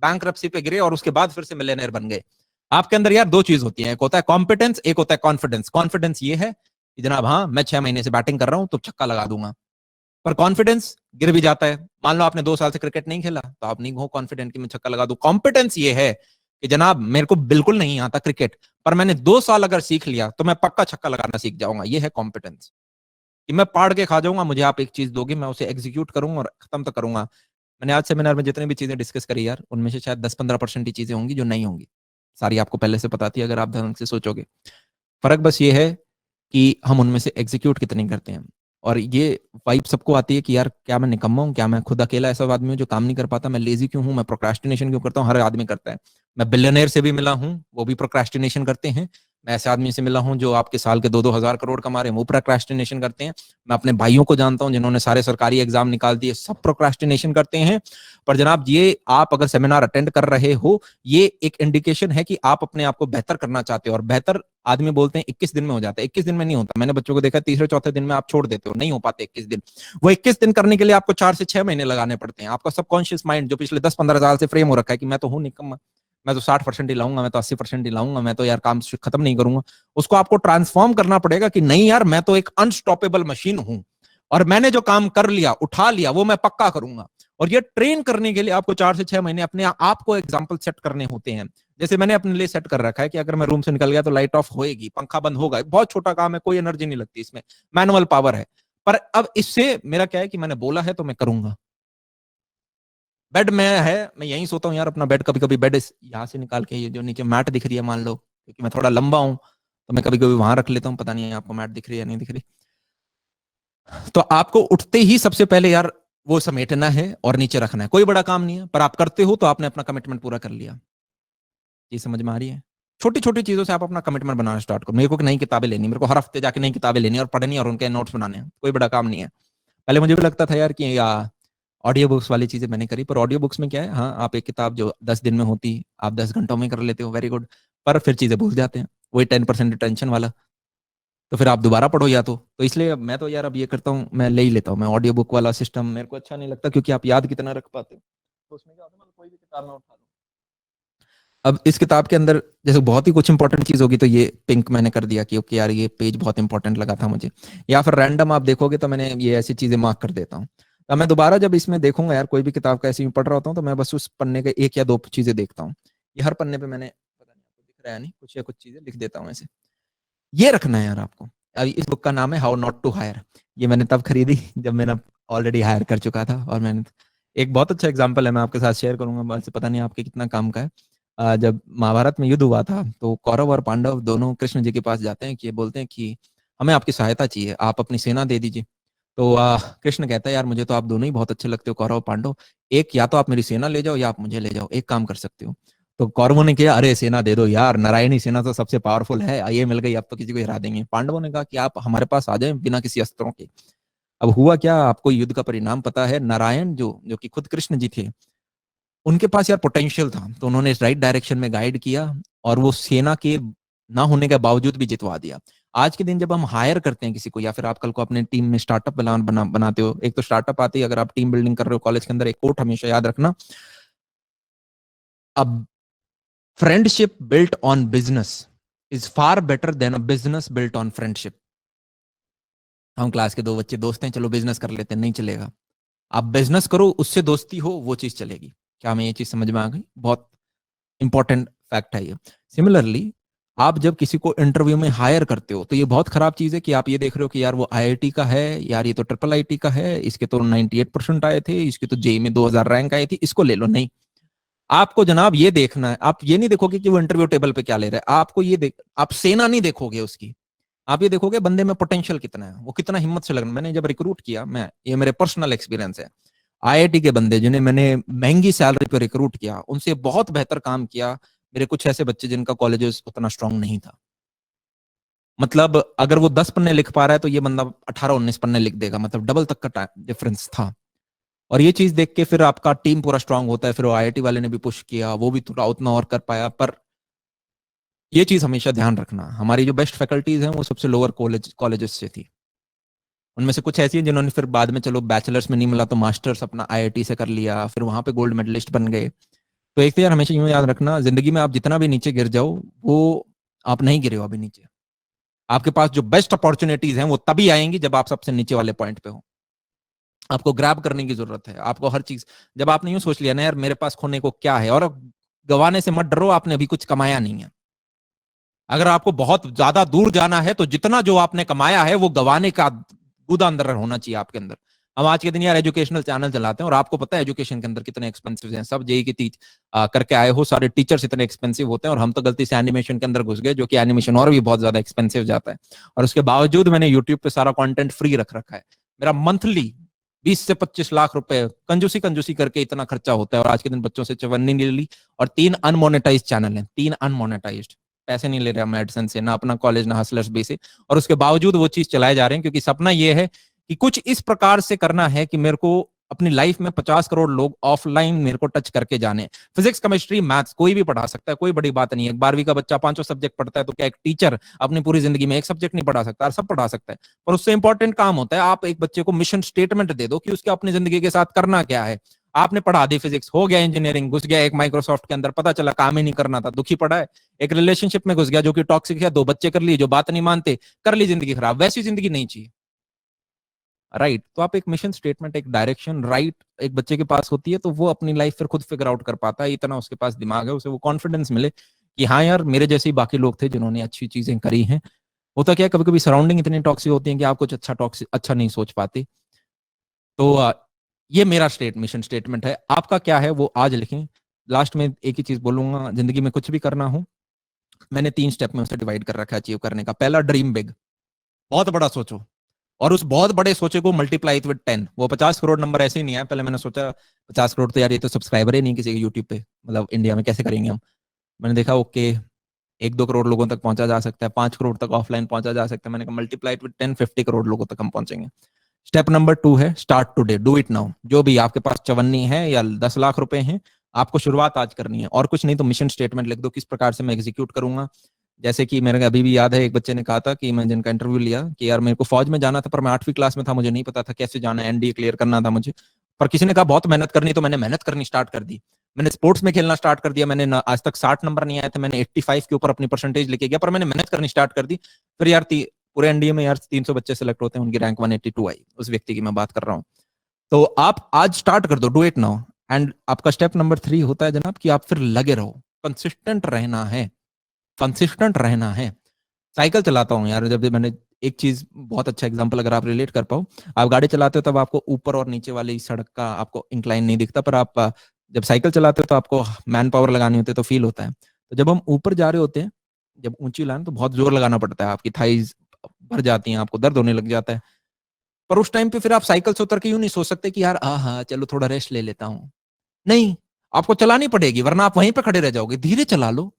बैंक पे गिरे और उसके बाद फिर से मिलियनर बन गए। आपके अंदर यार दो चीज होती है, एक होता है कॉम्पिटेंस, एक होता है कॉन्फिडेंस। कॉन्फिडेंस ये है कि जनाब हाँ मैं 6 महीने से बैटिंग कर रहा हूं तो छक्का लगा दूंगा, पर कॉन्फिडेंस गिर भी जाता है। मान लो आपने 2 साल से क्रिकेट नहीं खेला तो आप नहीं हो कॉन्फिडेंट कि मैं छक्का लगा दूं। कॉम्पिटेंस ये है कि जनाब मेरे को बिल्कुल नहीं आता क्रिकेट, पर मैंने 2 साल अगर सीख लिया तो मैं पक्का छक्का लगाना सीख जाऊंगा। ये है कॉम्पिटेंस, कि मैं पाड़ के खा जाऊंगा, मुझे आप एक चीज दोगे मैं उसे एग्जीक्यूट करूंगा और खत्म तो करूंगा। मैंने आज सेमिनार में जितनी भी चीजें डिस्कस करी यार, उनमें से शायद 10-15% ही चीजें होंगी जो नहीं होंगी, सारी आपको पहले से पता थी अगर आप ढंग से सोचोगे। फर्क बस ये है कि हम उनमें से एग्जीक्यूट कितनी करते हैं। और ये वाइब सबको आती है कि यार क्या मैं निकम्मा हूँ, क्या मैं खुद अकेला ऐसा आदमी हूँ जो काम नहीं कर पाता, मैं लेजी क्यों हूँ, मैं प्रोक्रास्टिनेशन क्यों करता हूँ, हर आदमी करता है। मैं बिलियनर से भी मिला हूँ, वो भी प्रोक्रास्टिनेशन करते हैं। मैं ऐसे आदमी से मिला हूँ जो आपके साल के 2-2 हजार करोड़ कमा रहे हैं, वो प्रोक्रास्टिनेशन करते हैं। मैं अपने भाइयों को जानता हूँ जिन्होंने सारे सरकारी एग्जाम निकाल दिए, सब प्रोक्रास्टिनेशन करते हैं। पर जनाब ये आप अगर सेमिनार अटेंड कर रहे हो, ये एक इंडिकेशन है कि आप अपने आप को बेहतर करना चाहते हो। और बेहतर आदमी बोलते हैं 21 दिन में हो जाता है, 21 दिन में नहीं होता। मैंने बच्चों को देखा तीसरे चौथे दिन में आप छोड़ देते हो, नहीं हो पाते 21 दिन। वो 21 दिन करने के लिए आपको 4 से 6 महीने लगाने पड़ते हैं। आपका सबकॉन्शियस माइंड जो पिछले 10-15 साल से फ्रेम हो रखा है कि मैं तो हूं निकम्मा, मैं तो 60% ही लाऊंगा, मैं तो 80% ही लाऊंगा, मैं तो यार काम खत्म नहीं करूंगा, उसको आपको ट्रांसफॉर्म करना पड़ेगा कि नहीं यार मैं तो एक अनस्टॉपेबल मशीन हूं, और मैंने जो काम कर लिया उठा लिया वो मैं पक्का करूंगा। और ये ट्रेन करने के लिए आपको 4 से 6 महीने अपने आप को एग्जाम्पल सेट करने होते हैं। जैसे मैंने अपने लिए सेट कर रखा है कि अगर मैं रूम से निकल गया तो लाइट ऑफ होएगी, पंखा बंद होगा, बहुत छोटा काम है, कोई एनर्जी नहीं लगती इसमें, मैनुअल पावर है। पर अब इससे मेरा क्या है कि मैंने बोला है तो मैं करूंगा। बेड में है, मैं यहीं सोता हूँ यार, अपना बेड कभी कभी बेड यहाँ से निकाल के, ये जो नीचे मैट दिख रही है मान लो, क्योंकि मैं थोड़ा लंबा हूँ तो मैं कभी कभी वहां रख लेता हूँ। पता नहीं है आपको मैट दिख रही है या नहीं दिख रही। तो आपको उठते ही सबसे पहले यार वो समेटना है और नीचे रखना है। कोई बड़ा काम नहीं है, पर आप करते हो तो आपने अपना कमिटमेंट पूरा कर लिया। ये समझ में आ रही है? छोटी छोटी चीजों से आप अपना कमिटमेंट बनाना स्टार्ट करो। मेरे को नई किताबें लेनी, मेरे को हर हफ्ते जाके नई किताबें लेनी और पढ़नी और उनके नोट्स बनाने हैं, कोई बड़ा काम नहीं है। पहले मुझे भी लगता था यार कि ऑडियो बुक्स वाली चीजें मैंने करी, पर ऑडियो बुक्स में क्या है, हाँ आप एक किताब जो 10 दिन में होती आप 10 घंटों में कर लेते हो, वेरी गुड, पर फिर चीजें भूल जाते हैं, वही 10% रिटेंशन वाला। तो फिर आप दोबारा पढ़ो या तो इसलिए अब मैं तो यार अब ये करता हूँ, मैं ले ही लेता हूँ। मैं ऑडियो बुक वाला सिस्टम मेरे को अच्छा नहीं लगता, क्योंकि आप याद कितना रख पाते हो। तो उसमें क्या होता है, मतलब कोई भी किताब मैं उठा लूँ। अब इस किताब के अंदर जैसे बहुत ही कुछ इंपॉर्टेंट चीज होगी तो ये पिंक मैंने कर दिया कि ओके यार ये पेज बहुत इंपॉर्टेंट लगा था मुझे, या फिर रैंडम आप देखोगे तो मैंने ये ऐसी चीजें मार्क कर देता हूँ। अब मैं दोबारा जब इसमें देखूंगा यार कोई भी किताब का ऐसे ही पढ़ रहा होता हूँ तो मैं बस उस पन्ने के एक या दो चीजें देखता हूँ। ये हर पन्ने पे मैंने, पता नहीं आपको दिख रहा है नहीं, कुछ या कुछ चीजें लिख देता हूँ ऐसे। ये रखना है यार आपको। अभी इस बुक का नाम है हाउ नॉट टू हायर। ये मैंने तब खरीदी जब मैंने ऑलरेडी हायर कर चुका था। और मैंने एक बहुत अच्छा एग्जांपल है, मैं आपके साथ शेयर करूंगा, बस पता नहीं आपके कितना काम का है। जब महाभारत में युद्ध हुआ था तो कौरव और पांडव दोनों कृष्ण जी के पास जाते हैं, कि बोलते हैं कि हमें आपकी सहायता चाहिए, आप अपनी सेना दे दीजिए। तो कृष्ण कहता है यार मुझे तो आप दोनों ही बहुत अच्छे लगते हो, कौरव पांडव, एक या तो आप मेरी सेना ले जाओ या आप मुझे ले जाओ, एक काम कर सकते हो। तो कौरवों ने किया अरे सेना दे दो यार, नारायणी सेना तो सबसे पावरफुल है, ये मिल गई अब तो किसी को हरा देंगे। पांडवों ने कहा कि आप हमारे पास आ जाए बिना किसी अस्त्रों के। अब हुआ क्या, आपको युद्ध का परिणाम पता है, नारायण जो जो कि खुद कृष्ण जी थे, उनके पास यार पोटेंशियल था, तो उन्होंने राइट डायरेक्शन में गाइड किया और वो सेना के ना होने के बावजूद भी जितवा दिया। आज के दिन जब हम हायर करते हैं किसी को, या फिर आप कल को अपने टीम में स्टार्टअप बनाते हो, एक तो स्टार्टअप आती है, अगर आप टीम बिल्डिंग कर रहे हो कॉलेज के अंदर, एक कोट हमेशा याद रखना, अब friendship built on business is far better than a business built on friendship. हम क्लास के दो बच्चे दोस्त हैं, चलो बिजनेस कर लेते हैं, नहीं चलेगा। आप बिजनेस करो, उससे दोस्ती हो, वो चीज चलेगी। क्या हमें ये चीज समझ में आ गई? बहुत इंपॉर्टेंट फैक्ट है ये। सिमिलरली आप जब किसी को इंटरव्यू में हायर करते हो तो ये बहुत खराब चीज है कि आप ये देख रहे हो कि यार वो आईआईटी का है, यार ये तो ट्रिपल आईटी का है, इसके तो 98% आए थे, इसके तो जेई में 2000 रैंक आई थी, इसको ले लो। नहीं, आपको जनाब ये देखना है, आप ये नहीं देखोगे कि वो इंटरव्यू टेबल पे क्या ले रहा है, आपको ये देख, आप सेना नहीं देखोगे उसकी, आप ये देखोगे बंदे में पोटेंशियल कितना है, वो कितना हिम्मत से लगना। मैंने जब रिक्रूट किया, मैं, ये मेरे पर्सनल एक्सपीरियंस है, आईआईटी के बंदे जिन्हें मैंने महंगी सैलरी पे रिक्रूट किया, उनसे बहुत बेहतर काम किया मेरे कुछ ऐसे बच्चे जिनका कॉलेजेस उतना स्ट्रांग नहीं था। मतलब अगर वो 10 पन्ने लिख पा रहा है तो ये बंदा 18-19 पन्ने लिख देगा, मतलब डबल तक का डिफरेंस था। और ये चीज देख के फिर आपका टीम पूरा स्ट्रांग होता है, फिर वो आईआईटी वाले ने भी पुश किया, वो भी थोड़ा उतना और कर पाया। पर ये चीज हमेशा ध्यान रखना, हमारी जो बेस्ट फैकल्टीज हैं वो सबसे लोअर कॉलेजेस से थी। उनमें से कुछ ऐसी हैं जिन्होंने फिर बाद में, चलो बैचलर्स में नहीं मिला तो मास्टर्स अपना आईआईटी से कर लिया, फिर वहां पे गोल्ड मेडलिस्ट बन गए। तो एक तो यार हमेशा यूं याद रखना, जिंदगी में आप जितना भी नीचे गिर जाओ, वो आप नहीं गिरे हो अभी नीचे। आपके पास जो बेस्ट अपॉर्चुनिटीज हैं वो तभी आएंगी जब आप सबसे नीचे वाले पॉइंट पे हो। आपको ग्रैब करने की जरूरत है, आपको हर चीज। जब आपने यूं सोच लिया ना यार मेरे पास खोने को क्या है, और गवाने से मत डरो, आपने अभी कुछ कमाया नहीं है। अगर आपको बहुत ज्यादा दूर जाना है तो जितना जो आपने कमाया है वो गवाने का गुदा अंदर होना चाहिए आपके अंदर। हम आज के दिन यार एजुकेशनल चैनल चलाते हैं और आपको पता है एजुकेशन के अंदर कितने एक्सपेंसिव हैं सब। जेई की करके आए हो, सारे टीचर्स इतने एक्सपेंसिव होते हैं, और हम तो गलती से एनिमेशन के अंदर घुस गए, जो कि एनिमेशन और भी बहुत ज्यादा एक्सपेंसिव जाता है। और उसके बावजूद मैंने यूट्यूब पे सारा कंटेंट फ्री रख रखा है। मेरा मंथली 20 से 25 लाख रुपए कंजूसी कंजूसी करके इतना खर्चा होता है, और आज के दिन बच्चों से चवन्नी नहीं ली। और 3 अनमोनेटाइज चैनल हैं, 3 अनमोनेटाइज, पैसे नहीं ले रहा मैं एडसन से, ना अपना कॉलेज ना हसलर्स बे से। और उसके बावजूद वो चीज चलाए जा रहे हैं, क्योंकि सपना ये है कि कुछ इस प्रकार से करना है कि मेरे को अपनी लाइफ में 50 करोड़ लोग ऑफलाइन मेरे को टच करके जाने। फिजिक्स, केमिस्ट्री, मैथ्स कोई भी पढ़ा सकता है, कोई बड़ी बात नहीं है। 12वीं का बच्चा 5 सब्जेक्ट पढ़ता है, तो क्या एक टीचर अपनी पूरी जिंदगी में एक सब्जेक्ट नहीं पढ़ा सकता? सब पढ़ा सकता है। पर उससे इंपॉर्टेंट काम होता है आप एक बच्चे को मिशन स्टेटमेंट दे दो कि उसके अपनी जिंदगी के साथ करना क्या है। आपने पढ़ा दी फिजिक्स, हो गया इंजीनियरिंग, घुस गया एक माइक्रोसॉफ्ट के अंदर, पता चला काम ही नहीं करना था, दुखी पड़ा है। एक रिलेशनशिप में घुस गया जो कि टॉक्सिक है, 2 बच्चे कर लिए, जो बात नहीं मानते, कर ली जिंदगी खराब। वैसी जिंदगी नहीं चाहिए, राइट? तो आप एक मिशन स्टेटमेंट, एक डायरेक्शन, राइट, एक बच्चे के पास होती है तो वो अपनी लाइफ फिर खुद फिगर आउट कर पाता है। इतना उसके पास दिमाग है, उसे वो कॉन्फिडेंस मिले कि हाँ यार मेरे जैसे ही बाकी लोग थे जिन्होंने अच्छी चीजें करी हैं। होता क्या है, कभी कभी सराउंडिंग इतनी टॉक्सिक होती है कि आप कुछ अच्छा नहीं सोच पाते। तो ये मेरा मिशन स्टेटमेंट है। आपका क्या है वो आज लिखें। लास्ट में एक ही चीज बोलूंगा, जिंदगी में कुछ भी करना हो, मैंने 3 स्टेप में उसे डिवाइड कर रखा है अचीव करने का। पहला, ड्रीम बिग, बहुत बड़ा सोचो, और उस बहुत बड़े सोचे को मल्टीप्लाई विद 10। वो 50 करोड़ नंबर ऐसे ही नहीं आया। पहले मैंने सोचा 50 करोड़ तो यार ये तो सब्सक्राइबर ही नहीं किसी के यूट्यूब पे, मतलब इंडिया में कैसे करेंगे हम। मैंने देखा ओके 1-2 करोड़ लोगों तक पहुंचा जा सकता है, 5 करोड़ तक ऑफलाइन पहुंचा जा सकता है। मैंने कहा मल्टीप्लाई विद 10, 50 करोड़ लोगों तक हम पहुंचेंगे। स्टेप नंबर 2 है start today, do it now. जो भी आपके पास चवन्नी है या 10 लाख रुपए हैं, आपको शुरुआत आज करनी है। और कुछ नहीं तो मिशन स्टेटमेंट लिख दो, किस प्रकार से मैं एग्जीक्यूट करूंगा। जैसे कि मेरे अभी भी याद है, एक बच्चे ने कहा था कि मैं जिनका इंटरव्यू लिया कि यार मेरे को फौज में जाना था, पर मैं 8वीं क्लास में था, मुझे नहीं पता था कैसे जाना है, एनडीए क्लियर करना था मुझे। पर किसी ने कहा बहुत मेहनत करनी, तो मैंने मेहनत करनी स्टार्ट कर दी। मैंने स्पोर्ट्स में खेलना स्टार्ट कर दिया। मैंने आज तक 60 नंबर नहीं आए थे, मैंने 85 के ऊपर अपनी परसेंटेज लेके गया, पर मैंने मेहनत करनी स्टार्ट कर दी। फिर यार पूरे एनडीए में यार 300 बच्चे सेलेक्ट होते हैं, उनकी रैंक 182 आई। उस व्यक्ति की मैं बात कर रहा हूँ। तो आप आज स्टार्ट कर दो, डू इट नाउ। एंड आपका स्टेप नंबर 3 होता है जनाब कि आप फिर लगे रहो, कंसिस्टेंट रहना है, कंसिस्टेंट रहना है। साइकिल चलाता हूँ यार, जब मैंने एक चीज, बहुत अच्छा एग्जांपल अगर आप रिलेट कर पाओ, आप गाड़ी चलाते हो तब आपको ऊपर और नीचे वाली सड़क का आपको इंक्लाइन नहीं दिखता, पर आप जब साइकिल चलाते हो तो आपको मैन पावर लगानी होती है, तो फील होता है। तो जब हम ऊपर जा रहे होते हैं, जब ऊंची लाइन, तो बहुत जोर लगाना पड़ता है, आपकी थाइज भर जाती हैं, आपको दर्द होने लग जाता है। पर उस टाइम पे फिर आप साइकिल से उतर के यूं नहीं सोच सकते कि यार हाँ चलो थोड़ा रेस्ट ले लेता हूँ। नहीं, आपको चलानी पड़ेगी, वरना आप वहीं पे खड़े रह जाओगे। धीरे चला लो,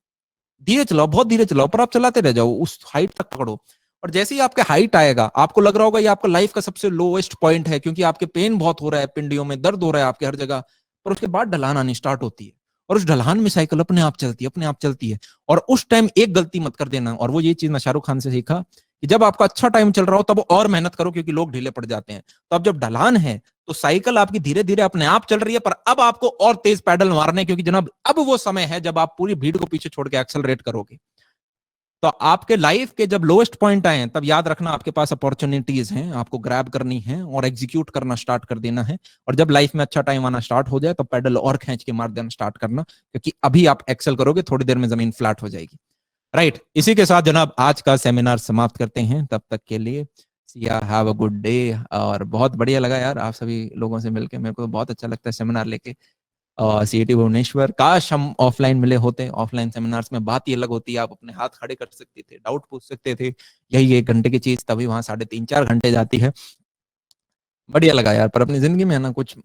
धीरे चलाओ, बहुत धीरे चलाओ, पर आप चलाते रह जाओ, उस हाइट तक पकड़ो। और जैसे ही आपके हाइट आएगा, आपको लग रहा होगा ये आपका लाइफ का सबसे लोएस्ट पॉइंट है, क्योंकि आपके पेन बहुत हो रहा है, पिंडियों में दर्द हो रहा है आपके हर जगह। पर उसके बाद ढलान आनी स्टार्ट होती है, और उस ढलान में साइकिल अपने आप चलती है, अपने आप चलती है। और उस टाइम एक गलती मत कर देना, और वो ये चीज मैं शाहरुख खान से सीखा कि जब आपका अच्छा टाइम चल रहा हो तब और मेहनत करो, क्योंकि लोग ढीले पड़ जाते हैं। तो अब जब ढलान है तो साइकिल आपकी धीरे धीरे अपने आप चल रही है, पर अब आपको और तेज पैडल मारने, क्योंकि जनाब अब वो समय है जब आप पूरी भीड़ को पीछे छोड़ के एक्सेलरेट करोगे। तो आपके लाइफ के जब लोएस्ट पॉइंट आए, तब याद रखना आपके पास अपॉर्चुनिटीज हैं, आपको ग्रैब करनी है और एग्जीक्यूट करना स्टार्ट कर देना है। और जब लाइफ में अच्छा टाइम आना स्टार्ट हो जाए तो पैडल और खींच के मार देना स्टार्ट करना, क्योंकि अभी आप एक्सेल करोगे, थोड़ी देर में जमीन फ्लैट हो जाएगी। राइट, इसी के साथ जनाब आज का सेमिनार समाप्त करते हैं। तब तक के लिए Siya, have a good day. और बहुत बढ़िया लगा यार आप सभी लोगों से मिलकर, मेरे को तो बहुत अच्छा लगता है सेमिनार लेके। सीईटी भुवनेश्वर। काश हम ऑफलाइन मिले होते, ऑफलाइन सेमिनार्स में बात ही अलग होती है, आप अपने हाथ खड़े कर सकते थे, डाउट पूछ सकते थे, यही 1 घंटे की चीज तभी वहां 3.5-4 घंटे जाती है। बढ़िया लगा यार, पर अपनी जिंदगी में ना कुछ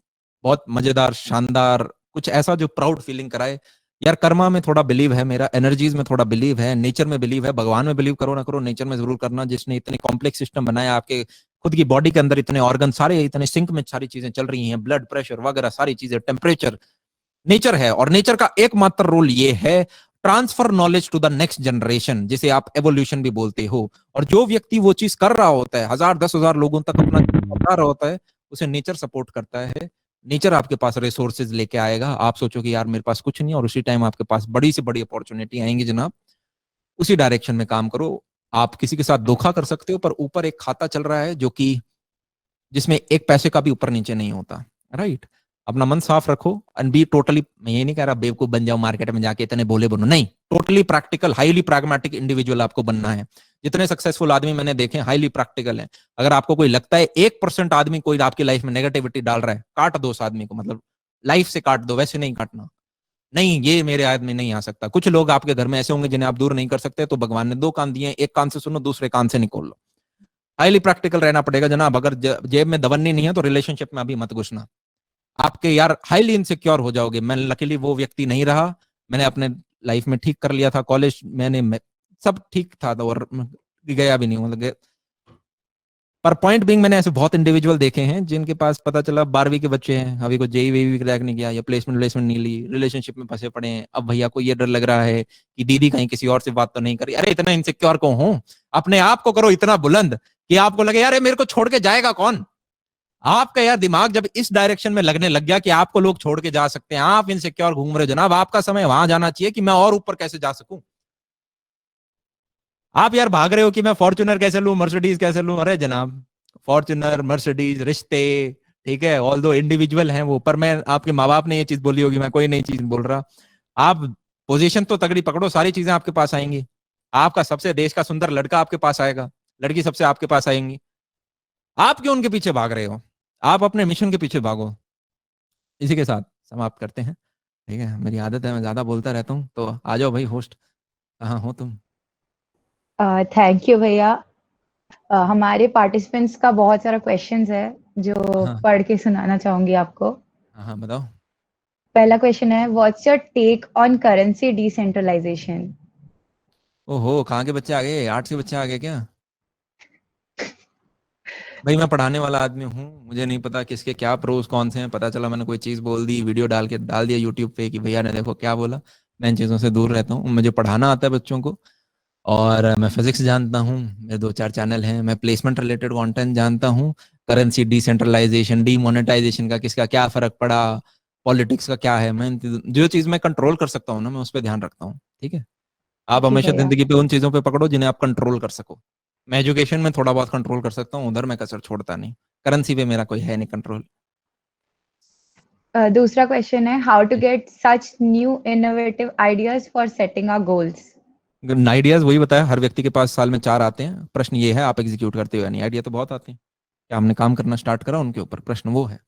बहुत मजेदार, शानदार, कुछ ऐसा जो प्राउड फीलिंग कराए यार। कर्मा में थोड़ा बिलीव है मेरा, एनर्जीज में थोड़ा बिलीव है, नेचर में बिलीव है, भगवान में बिलीव करो ना करो, नेचर में जरूर करना, जिसने इतने कॉम्प्लेक्स सिस्टम बनाया आपके खुद की बॉडी के अंदर, इतने ऑर्गन सारे इतने सिंक में सारी चीजें चल रही हैं, ब्लड प्रेशर वगैरह सारी चीजें, टेम्परेचर, नेचर है। और नेचर का एकमात्र रोल ये है, transfer knowledge to the next generation, जिसे आप एवोल्यूशन भी बोलते हो। और जो व्यक्ति वो चीज कर रहा होता है, 1000-10,000 लोगों तक अपना पहुंचा रहा होता है, उसे नेचर सपोर्ट करता है। नेचर आपके पास रिसोर्सेज लेके आएगा। आप सोचो कि यार मेरे पास कुछ नहीं, और उसी टाइम आपके पास बड़ी से बड़ी अपॉर्चुनिटी आएंगी जनाब। उसी डायरेक्शन में काम करो। आप किसी के साथ धोखा कर सकते हो, पर ऊपर एक खाता चल रहा है जो कि जिसमें एक पैसे का भी ऊपर नीचे नहीं होता, राइट। अपना मन साफ रखो एंड बी टोटली, मैं ये नहीं कह रहा बेवकूफ बन जाओ मार्केट में जाके इतने बोले बनो, नहीं, totally practical, highly pragmatic individual आपको बनना है। जितने सक्सेसफुल आदमी मैंने देखे हाईली प्रैक्टिकल है। अगर आपको कोई लगता है 1% आदमी कोई आपकी लाइफ में नेगेटिविटी डाल रहा है, काट दो उस आदमी को, मतलब लाइफ से काट दो, वैसे नहीं काटना। नहीं, ये मेरे आदमी नहीं आ सकता। कुछ लोग आपके घर में ऐसे होंगे जिन्हें आप दूर नहीं कर सकते, तो भगवान ने 2 कान दिए, एक कान से सुनो, दूसरे कान से निकोल लो। हाईली प्रैक्टिकल रहना पड़ेगा जनाब। अगर जेब में दवन्नी नहीं है तो रिलेशनशिप में अभी मत घुसना। आपके यार हाईली इनसिक्योर हो जाओगे। मैं लकीली वो व्यक्ति नहीं रहा। मैंने अपने लाइफ में ठीक कर लिया था, कॉलेज सब ठीक था, तो और गया भी नहीं मतलब। पर पॉइंट बिंग, मैंने ऐसे बहुत इंडिविजुअल देखे हैं जिनके पास पता चला 12वीं के बच्चे हैं, अभी को जेई वेई क्रैक नहीं किया, या प्लेसमेंट नहीं ली, रिलेशनशिप में फंसे पड़े हैं। अब भैया को ये डर लग रहा है कि दीदी कहीं किसी और से बात तो नहीं करी। अरे इतना इनसिक्योर को हूं, अपने आप को करो इतना बुलंद कि आपको लगे यार मेरे को छोड़ के जाएगा कौन। आपका यार दिमाग जब इस डायरेक्शन में लगने लग गया कि आपको लोग छोड़ के जा सकते हैं, आप इनसिक्योर घूम रहे हो जनाब, आपका समय वहां जाना चाहिए कि मैं और ऊपर कैसे जा सकूं। आप यार भाग रहे हो कि मैं फॉर्च्यूनर कैसे लूं, मर्सिडीज कैसे लूं। अरे जनाब, फॉर्च्यूनर, मर्सिडीज, रिश्ते, ठीक है, ऑल दो इंडिविजुअल हैं वो, पर मैं आपके माँ बाप ने ये चीज बोली होगी, मैं कोई नई चीज बोल रहा। आप पोजीशन तो तगड़ी पकड़ो, सारी चीजें आपके पास आएंगी। आपका सबसे देश का सुंदर लड़का आपके पास आएगा, लड़की सबसे आपके पास आएंगी। आप क्यों उनके पीछे भाग रहे हो? आप अपने मिशन के पीछे भागो। इसी के साथ समाप्त करते हैं। ठीक है, मेरी आदत है मैं ज्यादा बोलता रहता हूँ, तो आ जाओ भाई होस्ट, कहाँ हो तुम? थैंक यू भैया। हमारे पार्टिसिपेंट्स का बहुत सारा क्वेश्चंस है जो हाँ पढ़ के सुनाना चाहूंगी आपको। हाँ हाँ, बताओ। पहला क्वेश्चन है, what's your take on currency decentralization? ओहो, कहाँ के बच्चे आ गए? आर्ट्स के बच्चे आ गए क्या? भाई मैं पढ़ाने वाला आदमी हूँ, मुझे नहीं पता किसके क्या प्रोज कौन से हैं। पता चला मैंने कोई चीज बोल दी, वीडियो डाल दिया यूट्यूब पे कि भैया ने देखो क्या बोला। मैं इन चीजों से दूर रहता हूँ, मुझे पढ़ाना आता है बच्चों को। और मैं फिजिक्स जानता हूँ, मेरे 2-4 चैनल हैं। मैं प्लेसमेंट रिलेटेड कंटेंट जानता हूँ। करेंसी डिसेंट्रलाइजेशन, डीमोनेटाइजेशन का किसका क्या फर्क पड़ा, पॉलिटिक्स का क्या है, मैं जो चीज मैं कंट्रोल कर सकता हूँ ना, मैं उस पर ध्यान रखता हूँ। ठीक है, आप जी हमेशा भैया। जिंदगी पे उन चीजों पे पकड़ो जिन्हें आप कंट्रोल कर सको। मैं एजुकेशन में थोड़ा बहुत कंट्रोल कर सकता हूँ, उधर मैं कसर छोड़ता नहीं। करेंसी पे मेरा कोई है नहीं कंट्रोल। दूसरा क्वेश्चन है, how to get such new innovative ideas for setting our goals? Ideas वही बताया, हर व्यक्ति के पास साल में 4 आते हैं। प्रश्न ये है आप एग्जीक्यूट करते हो या नहीं। आइडिया तो बहुत आते हैं, क्या हमने काम करना स्टार्ट करा उनके ऊपर, प्रश्न वो है।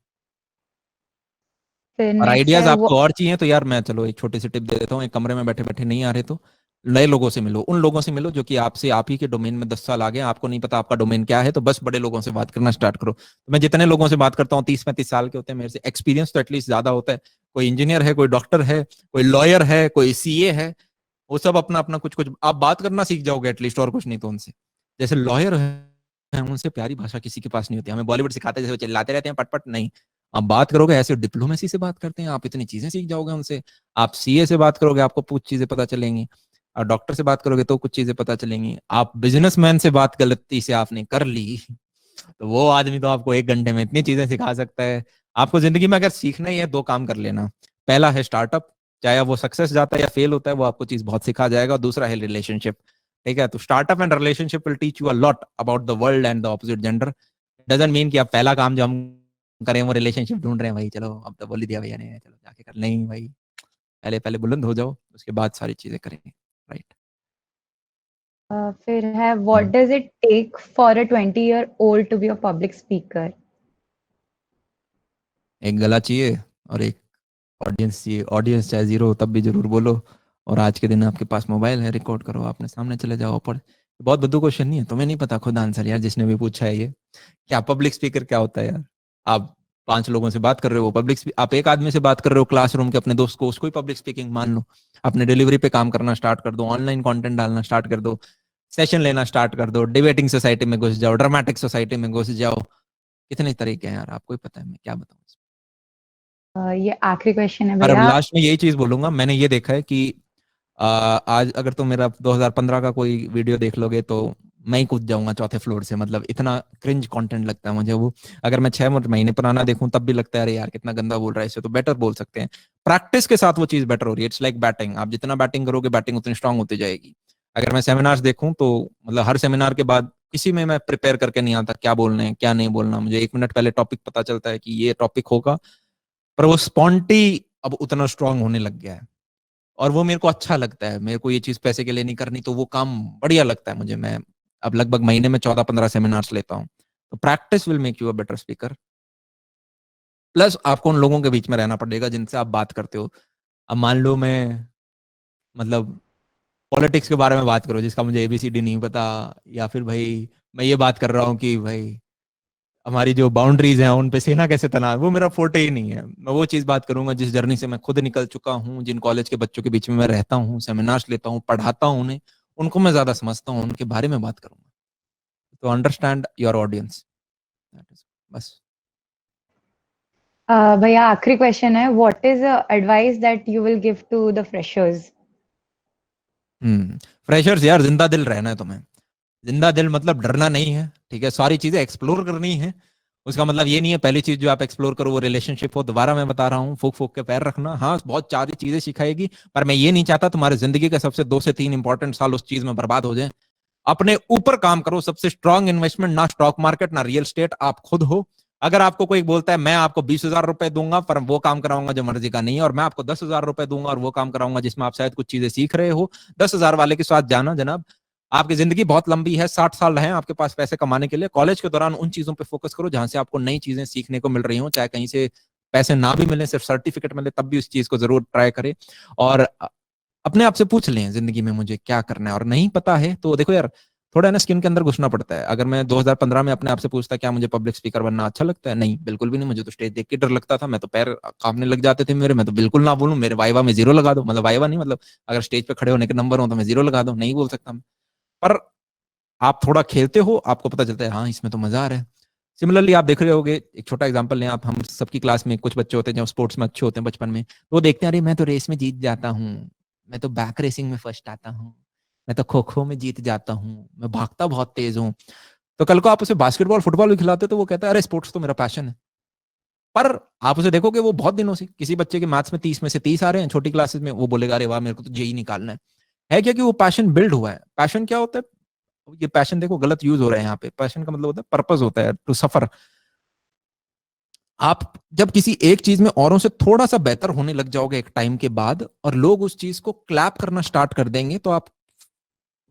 फिर और नेक्स्ट आइडियाज है आपको वो। और चाहिए तो यार मैं चलो एक छोटी सी टिप दे देता हूँ। एक कमरे में बैठे बैठे नहीं आ रहे तो नए लोगों से मिलो, उन लोगों से मिलो जो कि आपसे आप ही के डोमेन में 10 साल आगे हैं। आपको नहीं पता आपका डोमेन क्या है, तो बस बड़े लोगों से बात करना स्टार्ट करो। तो मैं जितने लोगों से बात करता हूँ 30-35 साल के होते हैं मेरे से, एक्सपीरियंस तो एटलीस्ट ज्यादा होता है। कोई इंजीनियर है, कोई डॉक्टर है, कोई लॉयर है, कोई सीए है। वो सब अपना अपना कुछ कुछ आप बात करना सीख जाओगे एटलीस्ट, और कुछ नहीं तो उनसे। जैसे लॉयर है, उनसे प्यारी भाषा किसी के पास नहीं होती। हमें बॉलीवुड सिखाते हैं, जैसे वो चिल्लाते रहते हैं पटपट, नहीं। आप बात करोगे ऐसे डिप्लोमेसी से बात करते हैं, आप इतनी चीजें सीख जाओगे उनसे। आप सीए से बात करोगे, आपको कुछ चीजें पता चलेंगी। और डॉक्टर से बात करोगे तो कुछ चीजें पता चलेंगी। आप बिजनेसमैन से बात गलती से आपने कर ली तो वो आदमी तो आपको 1 घंटे में इतनी चीजें सिखा सकता है। आपको जिंदगी में अगर सीखना ही है, 2 काम कर लेना। पहला है स्टार्टअप, चाहे वो सक्सेस जाता है या फेल होता है, वो आपको चीज बहुत सिखा जाएगा। और दूसरा है रिलेशनशिप। ठीक है, तो startup and relationship will teach you a lot about the world and the opposite gender. Doesn't mean कि अब पहला काम जो हम करें वो रिलेशनशिप ढूंढ रहे हैं भाई, चलो अब तो बोल ही दिया भैया ने, चलो जाके कर। नहीं भाई, पहले पहले बुलंद हो जाओ, उसके बाद सारी चीजें करेंगे। राइट। फिर है, what does it take for a 20 year old to be a public speaker? एक गला चाहिए और एक ऑडियंस चाहे जीरो हो तब भी जरूर बोलो। और आज के दिन आपके पास मोबाइल है, रिकॉर्ड करो, आपने सामने चले जाओ पढ़। बहुत बुद्धू क्वेश्चन नहीं है, तुम्हें नहीं पता खुद आंसर यार, जिसने भी पूछा है ये। क्या पब्लिक स्पीकर क्या होता है यार? आप 5 लोगों से बात कर रहे हो, आप एक आदमी से बात कर रहे हो क्लासरूम के अपने दोस्त को, उसको ही पब्लिक स्पीकिंग मान लो। अपने डिलीवरी पे काम करना स्टार्ट कर दो, ऑनलाइन कंटेंट डालना स्टार्ट कर दो, सेशन लेना स्टार्ट कर दो, डिबेटिंग सोसाइटी में घुस जाओ, ड्रामेटिक सोसाइटी में घुस जाओ। कितने तरीके हैं यार, आपको ही पता है, मैं क्या बताऊं। ये आखिरी क्वेश्चन है और अब भैया। लास्ट में यही चीज बोलूंगा, मैंने ये देखा है कि आज अगर तुम मेरा 2015 का कोई वीडियो देख लोगे तो मैं ही कूद जाऊंगा चौथे फ्लोर से, मतलब इतना क्रिंज कंटेंट लगता है मुझे वो। अगर मैं 6 महीने पुराना देखूं तब भी लगता है अरे यार कितना गंदा बोल रहा है, इससे तो बेटर बोल सकते हैं। प्रैक्टिस के साथ वो चीज बेटर हो रही है। इट्स लाइक बैटिंग, आप जितना बैटिंग करोगे बैटिंग उतनी स्ट्रांग होती जाएगी। अगर मैं सेमिनार्स देखूं तो मतलब हर सेमिनार के बाद किसी में मैं प्रिपेयर करके नहीं आता क्या बोलना है क्या नहीं बोलना, मुझे 1 मिनट पहले टॉपिक पता चलता है कि ये टॉपिक होगा। पर वो स्पॉन्टी अब उतना स्ट्रांग होने लग गया है, और वो मेरे को अच्छा लगता है। मेरे को ये चीज पैसे के लिए नहीं करनी, तो वो काम बढ़िया लगता है मुझे। मैं अब लगभग महीने में 14-15 सेमिनार्स लेता हूँ। तो practice will make you a better speaker. Plus आपको उन लोगों के बीच में रहना पड़ेगा जिनसे आप बात करते हो। अब मान लो मैं मतलब पॉलिटिक्स के बारे में बात करो जिसका मुझे एबीसीडी नहीं पता, या फिर भाई मैं ये बात कर रहा हूँ कि भाई हमारी जो बाउंड्रीज हैं उन पे सेना कैसे तैनात, वो मेरा फोटे ही नहीं है। मैं वो चीज बात करूंगा जिस जर्नी से मैं खुद निकल चुका हूँ, जिन कॉलेज के बच्चों के बीच में मैं रहता हूँ, सेमिनार्स लेता हूँ, पढ़ाता हूँ उन्हें, उनको मैं ज्यादा समझता हूँ, उनके बारे में बात करूंगा। तो अंडरस्टैंड योर ऑडियंस, बस। भैया आखिरी क्वेश्चन है, what is advice that you will give to the freshers? Freshers यार, जिंदा दिल रहना है तुम्हें। जिंदा दिल मतलब डरना नहीं है, ठीक है, सारी चीजें एक्सप्लोर करनी है। उसका मतलब ये नहीं है पहली चीज जो आप एक्सप्लोर करो वो रिलेशनशिप हो। दोबारा मैं बता रहा हूँ, फूक फूक के पैर रखना, हाँ बहुत सारी चीजें सिखाएगी, पर मैं ये नहीं चाहता तुम्हारे जिंदगी के सबसे 2 से 3 इंपॉर्टेंट साल उस चीज में बर्बाद हो जाए। अपने ऊपर काम करो। सबसे स्ट्रांग इन्वेस्टमेंट ना स्टॉक मार्केट ना रियल स्टेट, आप खुद हो। अगर आपको कोई बोलता है मैं आपको 20,000 रुपए दूंगा पर वो काम कराऊंगा जो मर्जी का नहीं है, और मैं आपको 10,000 रुपए दूंगा और वो काम कराऊंगा जिसमें आप शायद कुछ चीजें सीख रहे हो, 10,000 वाले के साथ जाना जनाब। आपकी जिंदगी बहुत लंबी है, 60 साल है आपके पास पैसे कमाने के लिए। कॉलेज के दौरान उन चीजों पे फोकस करो जहां से आपको नई चीजें सीखने को मिल रही हो, चाहे कहीं से पैसे ना भी मिले, सिर्फ सर्टिफिकेट मिले, तब भी उस चीज को जरूर ट्राई करें। और अपने आप से पूछ लें जिंदगी में मुझे क्या करना है, और नहीं पता है तो देखो यार, थोड़ा ना स्किन के अंदर घुसना पड़ता है। अगर मैं 2015 में अपने आप से पूछता क्या मुझे पब्लिक स्पीकर बनना अच्छा लगता है, नहीं बिल्कुल भी नहीं। मुझे तो स्टेज देख के डर लगता था, मैं तो पैर कांपने लग जाते थे मेरे, मैं तो बिल्कुल ना बोलूं, मेरे वाइवा में 0 लगा दो, मतलब वाइवा नहीं, मतलब अगर स्टेज पे खड़े होने के नंबर हो तो मैं 0 लगा दो, नहीं बोल सकता मैं। पर आप थोड़ा खेलते हो आपको पता चलता है हाँ इसमें तो मजा आ रहा है। सिमिलरली आप देख रहे होगे, एक छोटा एग्जांपल लें आप, हम सबकी क्लास में कुछ बच्चे होते हैं जो स्पोर्ट्स में अच्छे होते हैं बचपन में, तो वो देखते हैं अरे मैं तो रेस में जीत जाता हूँ, मैं तो बैक रेसिंग में फर्स्ट आता हूँ, मैं तो खो खो में जीत जाता हूँ, मैं भागता बहुत तेज हूँ। तो कल को आप उसे बास्केटबॉल फुटबॉल भी खिलाते तो वो कहता है अरे स्पोर्ट्स तो मेरा पैशन है। पर आप उसे देखोगे वो बहुत दिनों से, किसी बच्चे के मैथ्स में 30 में से 30 आ रहे हैं छोटी क्लासेस में, वो बोलेगा अरे वाह मेरे को तो जेई निकालना है क्या? कि वो पैशन बिल्ड हुआ है। पैशन क्या होता है? ये पैशन देखो गलत यूज हो रहा है यहाँ पे। पैशन का मतलब होता है पर्पस, होता है टू सफर। आप जब किसी एक चीज में औरों से थोड़ा सा बेहतर होने लग जाओगे एक टाइम के बाद, और लोग उस चीज को क्लैप करना स्टार्ट कर देंगे, तो आप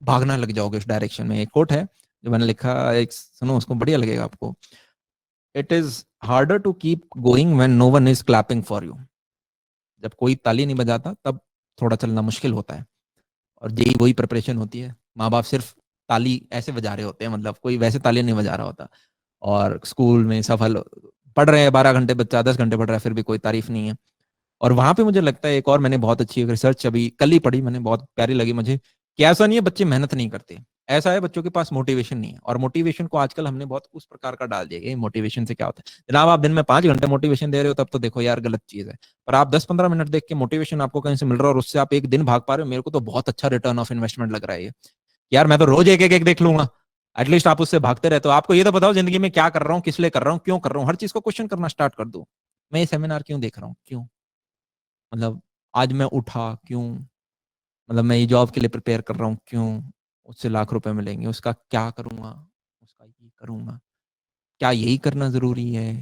भागना लग जाओगे उस डायरेक्शन में। एक कोट है जो मैंने लिखा, एक सुनो उसको, बढ़िया लगेगा आपको। It is harder to keep going when no one is clapping for you. जब कोई ताली नहीं बजाता तब थोड़ा चलना मुश्किल होता है। और यही वही प्रिपरेशन होती है। माँ बाप सिर्फ ताली ऐसे बजा रहे होते हैं, मतलब कोई वैसे ताली नहीं बजा रहा होता। और स्कूल में सफल पढ़ रहे हैं 12 घंटे बच्चा, 10 घंटे पढ़ रहा है, फिर भी कोई तारीफ नहीं है। और वहां पे मुझे लगता है एक और, मैंने बहुत अच्छी रिसर्च अभी कल ही पढ़ी, मैंने बहुत प्यारी लगी मुझे, कि ऐसा नहीं है बच्चे मेहनत नहीं करते, ऐसा है बच्चों के पास मोटिवेशन नहीं है। और मोटिवेशन को आजकल हमने बहुत उस प्रकार का डाल दिया है। मोटिवेशन से क्या होता है जनाब, आप दिन में 5 घंटे मोटिवेशन दे रहे हो तब तो देखो यार गलत चीज है। पर आप 10-15 मिनट देख के मोटिवेशन आपको कहीं से मिल रहा है और उससे आप एक दिन भाग पा रहे हो, मेरे को तो बहुत अच्छा रिटर्न ऑफ इन्वेस्टमेंट लग रहा है ये। यार मैं तो रोज एक एक एक देख लूंगा, एटलीस्ट आप उससे भागते रहते हो। आपको ये तो बताओ जिंदगी में क्या कर रहा हूँ, किस लिए कर रहा हूँ, क्यों कर रहा हूँ, हर चीज को क्वेश्चन करना स्टार्ट कर दो। मैं ये सेमिनार क्यों देख रहा हूँ, क्यों, मतलब आज मैं उठा क्यों, मतलब मैं ये जॉब के लिए प्रिपेयर कर रहा हूँ क्यों, उससे लाख रुपए मिलेंगे, उसका क्या करूंगा, उसका ये करूंगा, क्या यही करना जरूरी है,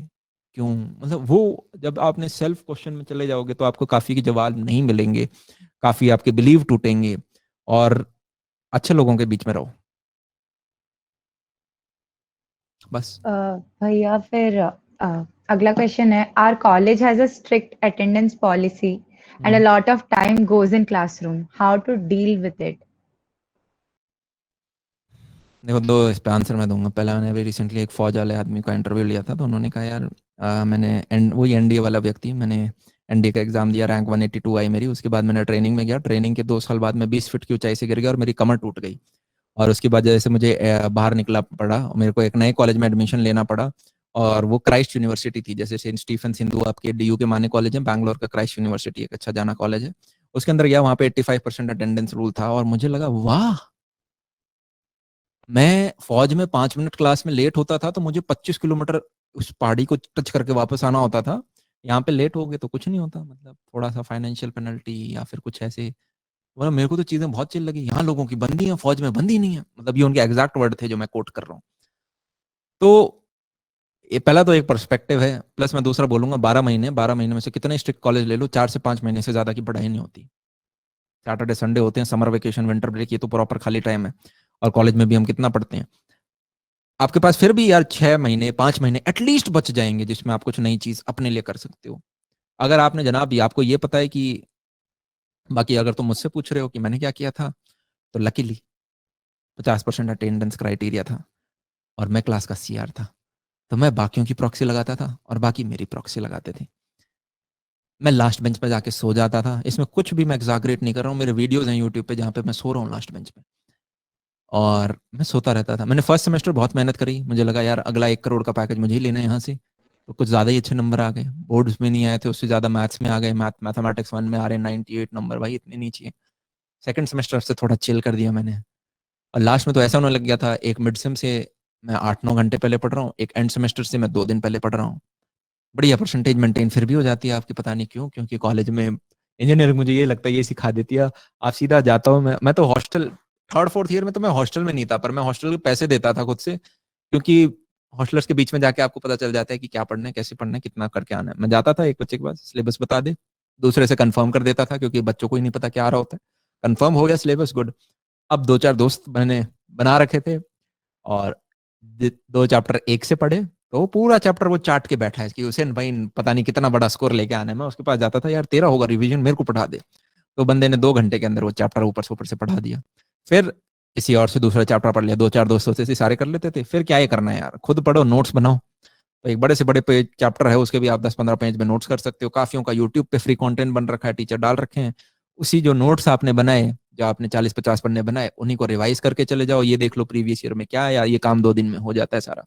क्यों, मतलब वो जब आपने सेल्फ क्वेश्चन में चले जाओगे तो आपको काफी के जवाब नहीं मिलेंगे, काफी आपके बिलीव टूटेंगे। और अच्छे लोगों के बीच में रहो, बस। भैया फिर अगला क्वेश्चन है, our college has a strict attendance policy and a lot of time goes in classroom, how to deal with it? देखो, दो इस पे आंसर मैं दूंगा। पहला, मैंने अभी रिसेंटली एक फौज वाले आदमी का इंटरव्यू लिया था, तो उन्होंने कहा यार वही एनडीए वाला व्यक्ति, मैंने एनडीए का एग्जाम दिया, रैंक 182 आई मेरी। उसके बाद मैंने ट्रेनिंग में गया, ट्रेनिंग के 2 साल बाद मैं 20 फीट की ऊंचाई से गिर गया और मेरी कमर टूट गई। और उसकी वजह से मुझे बाहर निकला पड़ा, मेरे को एक नए कॉलेज में एडमिशन लेना पड़ा। और वो क्राइस्ट यूनिवर्सिटी थी, जैसे सेंट स्टीफन सिंधु आपके डीयू के माने कॉलेज है, बैंगलोर का क्राइस्ट यूनिवर्सिटी एक अच्छा जाना कॉलेज है। उसके अंदर गया, वहाँ पे 85% अटेंडेंस रूल था और मुझे लगा वाह, मैं फौज में 5 मिनट क्लास में लेट होता था तो मुझे 25 किलोमीटर उस पहाड़ी को टच करके वापस आना होता था। यहाँ पे लेट हो गए तो कुछ नहीं होता, मतलब थोड़ा सा फाइनेंशियल पेनल्टी या फिर कुछ ऐसे। मतलब मेरे को तो चीजें बहुत चिल लगी, यहाँ लोगों की बंदी है, फौज में बंदी नहीं है। मतलब ये उनके एग्जैक्ट वर्ड थे जो मैं कोट कर रहा हूँ। तो ये पहला तो एक पर्सपेक्टिव है। प्लस मैं दूसरा बोलूंगा, 12 महीने में से कितने स्ट्रिक्ट कॉलेज ले लो, 4 से 5 महीने से ज्यादा की पढ़ाई नहीं होती। सैटरडे संडे होते हैं, समर वेकेशन, विंटर ब्रेक, ये तो प्रॉपर खाली टाइम है। और कॉलेज में भी हम कितना पढ़ते हैं। आपके पास फिर भी यार 6 महीने 5 महीने एटलीस्ट बच जाएंगे जिसमें आप कुछ नई चीज अपने लिए कर सकते हो। अगर आपने जनाब, ये आपको ये पता है कि, बाकी अगर तुम मुझसे पूछ रहे हो कि मैंने क्या किया था, तो लकीली 50% अटेंडेंस क्राइटेरिया था और मैं क्लास का सीआर था। तो मैं बाकियों की प्रॉक्सी लगाता था और बाकी मेरी प्रॉक्सी लगाते थे। मैं लास्ट बेंच पे जाके सो जाता था। इसमें कुछ भी मैं एग्जैगरेट नहीं कर रहा हूँ, मेरे वीडियोस हैं यूट्यूब पे जहाँ पे मैं सो रहा हूँ लास्ट बेंच पे। और मैं सोता रहता था। मैंने फर्स्ट सेमेस्टर बहुत मेहनत करी, मुझे लगा यार अगला 1 करोड़ का पैकेज मुझे ही लेना है यहाँ से। तो कुछ ज़्यादा ही अच्छे नंबर आ गए, बोर्ड्स में नहीं आए थे, उससे ज़्यादा मैथ्स में आ गए। मैथमेटिक्स 1 में आ रहे 98 नंबर, भाई इतने नीचे। सेकंड सेमेस्टर से थोड़ा चिल कर दिया मैंने। और लास्ट में तो ऐसा होने लग गया था, एक मिड सेम से मैं 8-9 घंटे पहले पढ़ रहा हूँ, एक एंड सेमेस्टर से मैं 2 दिन पहले पढ़ रहा हूँ। बढ़िया परसेंटेज मेंटेन फिर भी हो जाती है आपकी, पता नहीं क्यों, क्योंकि कॉलेज में इंजीनियरिंग मुझे ये लगता है ये सिखा देती है। आप सीधा जाता हूँ मैं तो हॉस्टल, थर्ड फोर्थ ईयर में तो मैं हॉस्टल में नहीं था, पर मैं हॉस्टल के पैसे देता था खुद से, क्योंकि हॉस्टलर्स के बीच में जाके आपको पता चल जाता है कि क्या पढ़ना है, कैसे पढ़ना है, कितना करके आना है। मैं जाता था, एक बच्चे के पास सिलेबस बता दे, दूसरे से कंफर्म कर देता था, क्योंकि बच्चों को ही नहीं पता क्या आ रहा होता है। कंफर्म हो गया सिलेबस, गुड। अब 2-4 दोस्त मैंने बना रखे थे और 2 चैप्टर एक से पढ़े, तो वो पूरा चैप्टर वो चाट के बैठा है कि हुसैन भाई पता नहीं कितना बड़ा स्कोर लेके आना है। मैं उसके पास जाता था, यार तेरा होगा रिवीजन, मेरे को पढ़ा दे। तो बंदे ने 2 घंटे के अंदर वो चैप्टर ऊपर से पढ़ा दिया। फिर किसी और से दूसरा चैप्टर पढ़ लिया, 2-4 दोस्तों से सारे कर लेते थे। फिर क्या ही करना है यार, खुद पढ़ो, नोट्स बनाओ। तो एक बड़े से बड़े पेज चैप्टर है, उसके भी आप 10-15 पेज में नोट्स कर सकते हो। काफियों का यूट्यूब पे फ्री कंटेंट बन रखा है, टीचर डाल रखे हैं। उसी जो नोट्स आपने बनाए, जो आपने 40-50 पन्ने बनाए, उन्हीं को रिवाइज करके चले जाओ। ये देख लो प्रीवियस ईयर में क्या है यार, ये काम 2 दिन में हो जाता है सारा।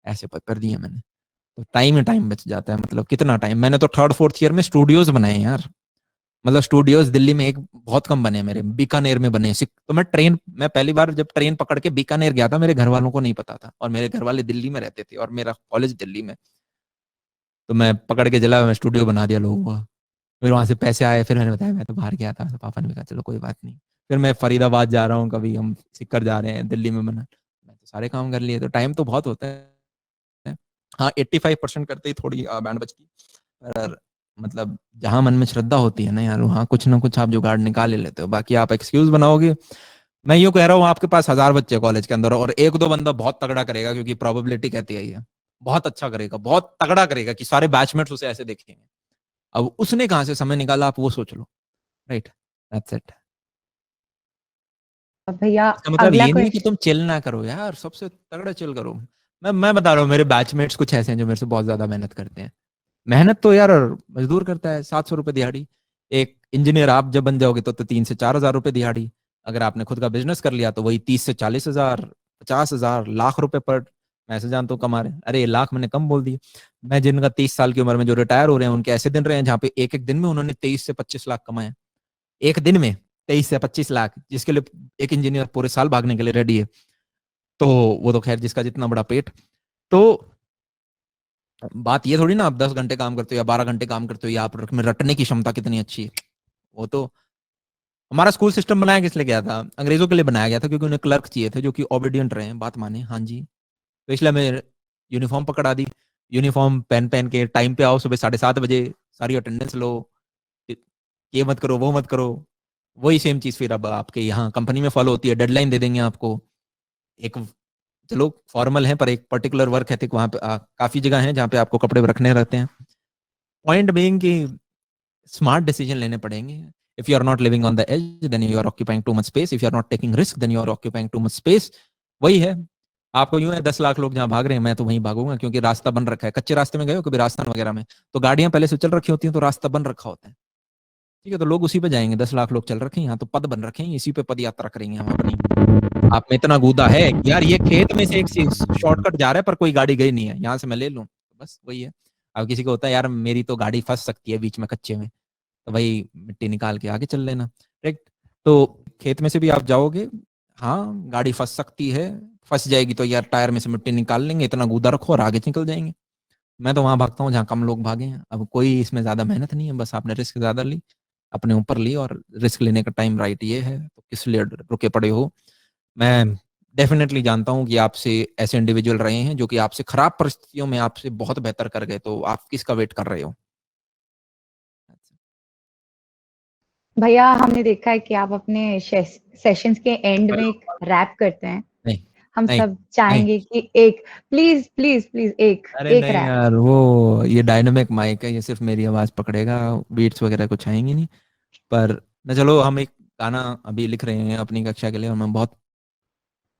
ऐसे कर दिए मैंने। तो टाइम ही टाइम बच जाता है। मतलब कितना टाइम, मैंने तो थर्ड फोर्थ ईयर में स्टूडियोज बनाए यार। मतलब स्टूडियोज दिल्ली में एक बहुत कम बने मेरे, बीकानेर में बने। तो मैं पहली बार जब ट्रेन पकड़ के बीकानेर गया था, मेरे घर वालों को नहीं पता था, और मेरे घर वाले दिल्ली में रहते थे और मेरा कॉलेज दिल्ली में। तो मैं पकड़ के चला, मैं स्टूडियो बना दिया लोगों का। फिर वहां से पैसे आए, फिर मैंने बताया मैं तो बाहर गया था, तो पापा ने कहा चलो कोई बात नहीं। फिर मैं फरीदाबाद जा रहा हूँ, कभी हम सिक्कर जा रहे हैं, दिल्ली में बना। मैं तो सारे काम कर लिए, तो टाइम तो बहुत होता है। हाँ, 85% करते ही थोड़ी बैंड बजती। पर मतलब जहां मन में श्रद्धा होती है ना यार, वहाँ कुछ ना कुछ आप जुगाड़ निकाल ही लेते हो। बाकी आप एक्सक्यूज बनाओगे। मैं यूँ कह रहा हूँ, आपके पास 1000 बच्चे कॉलेज के अंदर और एक दो बंदा बहुत तगड़ा करेगा, क्योंकि प्रोबेबिलिटी कहती है ये, बहुत अच्छा करेगा, बहुत तगड़ा करेगा कि सारे बैचमेट्स उसे ऐसे देखेंगे। अब उसने कहाँ से समय निकाला, आप वो सोच लो। Right, that's it. भैया इसका मतलब अगला ये नहीं है कि क्वेश्चन। तुम चिल ना करो यार, सबसे तगड़ा चिल करो। मैं बता रहा हूँ, मेरे बैचमेट्स कुछ ऐसे हैं जो मेरे से बहुत ज्यादा मेहनत करते हैं। मेहनत तो यार मजदूर करता है, 700 रुपये दिहाड़ी। एक इंजीनियर आप जब बन जाओगे तो 3 से 4 हजार रुपये दिहाड़ी। अगर आपने खुद का बिजनेस कर लिया तो वही 30 से 40 हजार, 50 हजार, लाख रुपए पर। मैं ऐसे जानता हूँ कमा रहे हैं। अरे ये लाख मैंने कम बोल दिए। मैं जिनका 30 साल की उम्र में जो रिटायर हो रहे हैं, उनके ऐसे दिन रहे हैं जहाँ पे एक एक दिन में उन्होंने 23 से 25 लाख कमाए। एक दिन में 23 से 25 लाख, जिसके लिए एक इंजीनियर पूरे साल भागने के लिए रेडी है। तो वो तो खैर जिसका जितना बड़ा पेट। तो बात ये थोड़ी ना आप 10 घंटे काम करते हो या 12 घंटे काम करते हो, या आप में रटने की क्षमता कितनी अच्छी है। वो तो हमारा स्कूल सिस्टम बनाया किस लिए गया था, अंग्रेजों के लिए बनाया गया था, क्योंकि उन्हें क्लर्क चाहिए थे जो कि ओबीडियंट रहे, बात माने, हाँ जी। तो इसलिए हमें यूनिफॉर्म पकड़ा दी। यूनिफॉर्म पहन पहन के टाइम पे आओ, सुबह 7:30 बजे, सारी अटेंडेंस लो। ये मत करो, वो मत करो। वही सेम चीज फिर अब आपके यहाँ कंपनी में फॉलो होती है, डेडलाइन दे देंगे आपको। एक चलो फॉर्मल है पर एक पर्टिकुलर वर्क एथिक वहां पे काफी जगह है जहाँ पे आपको कपड़े रखने रहते हैं। पॉइंट बीइंग कि स्मार्ट डिसीजन लेने पड़ेंगे। If you are not living on the edge then you are occupying too much space, if you are not taking risk then you are occupying too much space. वही है, आपको यूं है 10 लाख लोग जहां भाग रहे हैं मैं तो वहीं भागूंगा, क्योंकि रास्ता बन रखा है। कच्चे रास्ते में गए हो कभी राजस्थान वगैरह में, तो गाड़ियां पहले से चल रखी होती हैं तो रास्ता बन रखा होता है, ठीक है, तो लोग उसी पे जाएंगे। 10 लाख लोग चल रखे हैं यहाँ, तो पद बन रखे हैं, इसी पे पद यात्रा करेंगे हम अपनी। आप में इतना गूदा है कि यार ये खेत में से एक शॉर्टकट जा रहा है पर कोई गाड़ी गई नहीं है, यहाँ से मैं ले लूं, बस वही है। अब किसी को होता है यार मेरी तो गाड़ी फंस सकती है बीच में कच्चे में, तो भाई मिट्टी निकाल के आगे चल लेना, राइट। तो खेत में से भी आप जाओगे, हाँ गाड़ी फंस सकती है, फंस जाएगी तो यार टायर में से मिट्टी निकाल लेंगे, इतना गूदा रखो और आगे निकल जाएंगे। मैं तो वहां भागता हूँ जहाँ कम लोग भागे हैं। अब कोई इसमें ज्यादा मेहनत नहीं है, बस आपने रिस्क ज्यादा ली, अपने ऊपर ली, और रिस्क लेने का टाइम राइट ये है, तो किस लिए रुके पड़े हो। मैं डेफिनेटली जानता हूँ कि आपसे ऐसे इंडिविजुअल रहे हैं जो कि आपसे खराब परिस्थितियों में आपसे बहुत बेहतर कर गए, तो आप किसका वेट कर रहे हो। भैया हमने देखा है कि आप अपने सेशंस के एंड में हेलो। एक रैप करते हैं। नहीं हम नहीं सब नहीं, चाहेंगे कि एक प्लीज प्लीज प्लीज एक अरे एक नहीं रैप। यार, वो ये डायनामिक माइक है, ये सिर्फ मेरी आवाज पकड़ेगा, बीट्स वगैरह कुछ आएंगी नहीं। पर न चलो, हम एक गाना अभी लिख रहे हैं अपनी कक्षा के लिए, और मैं बहुत,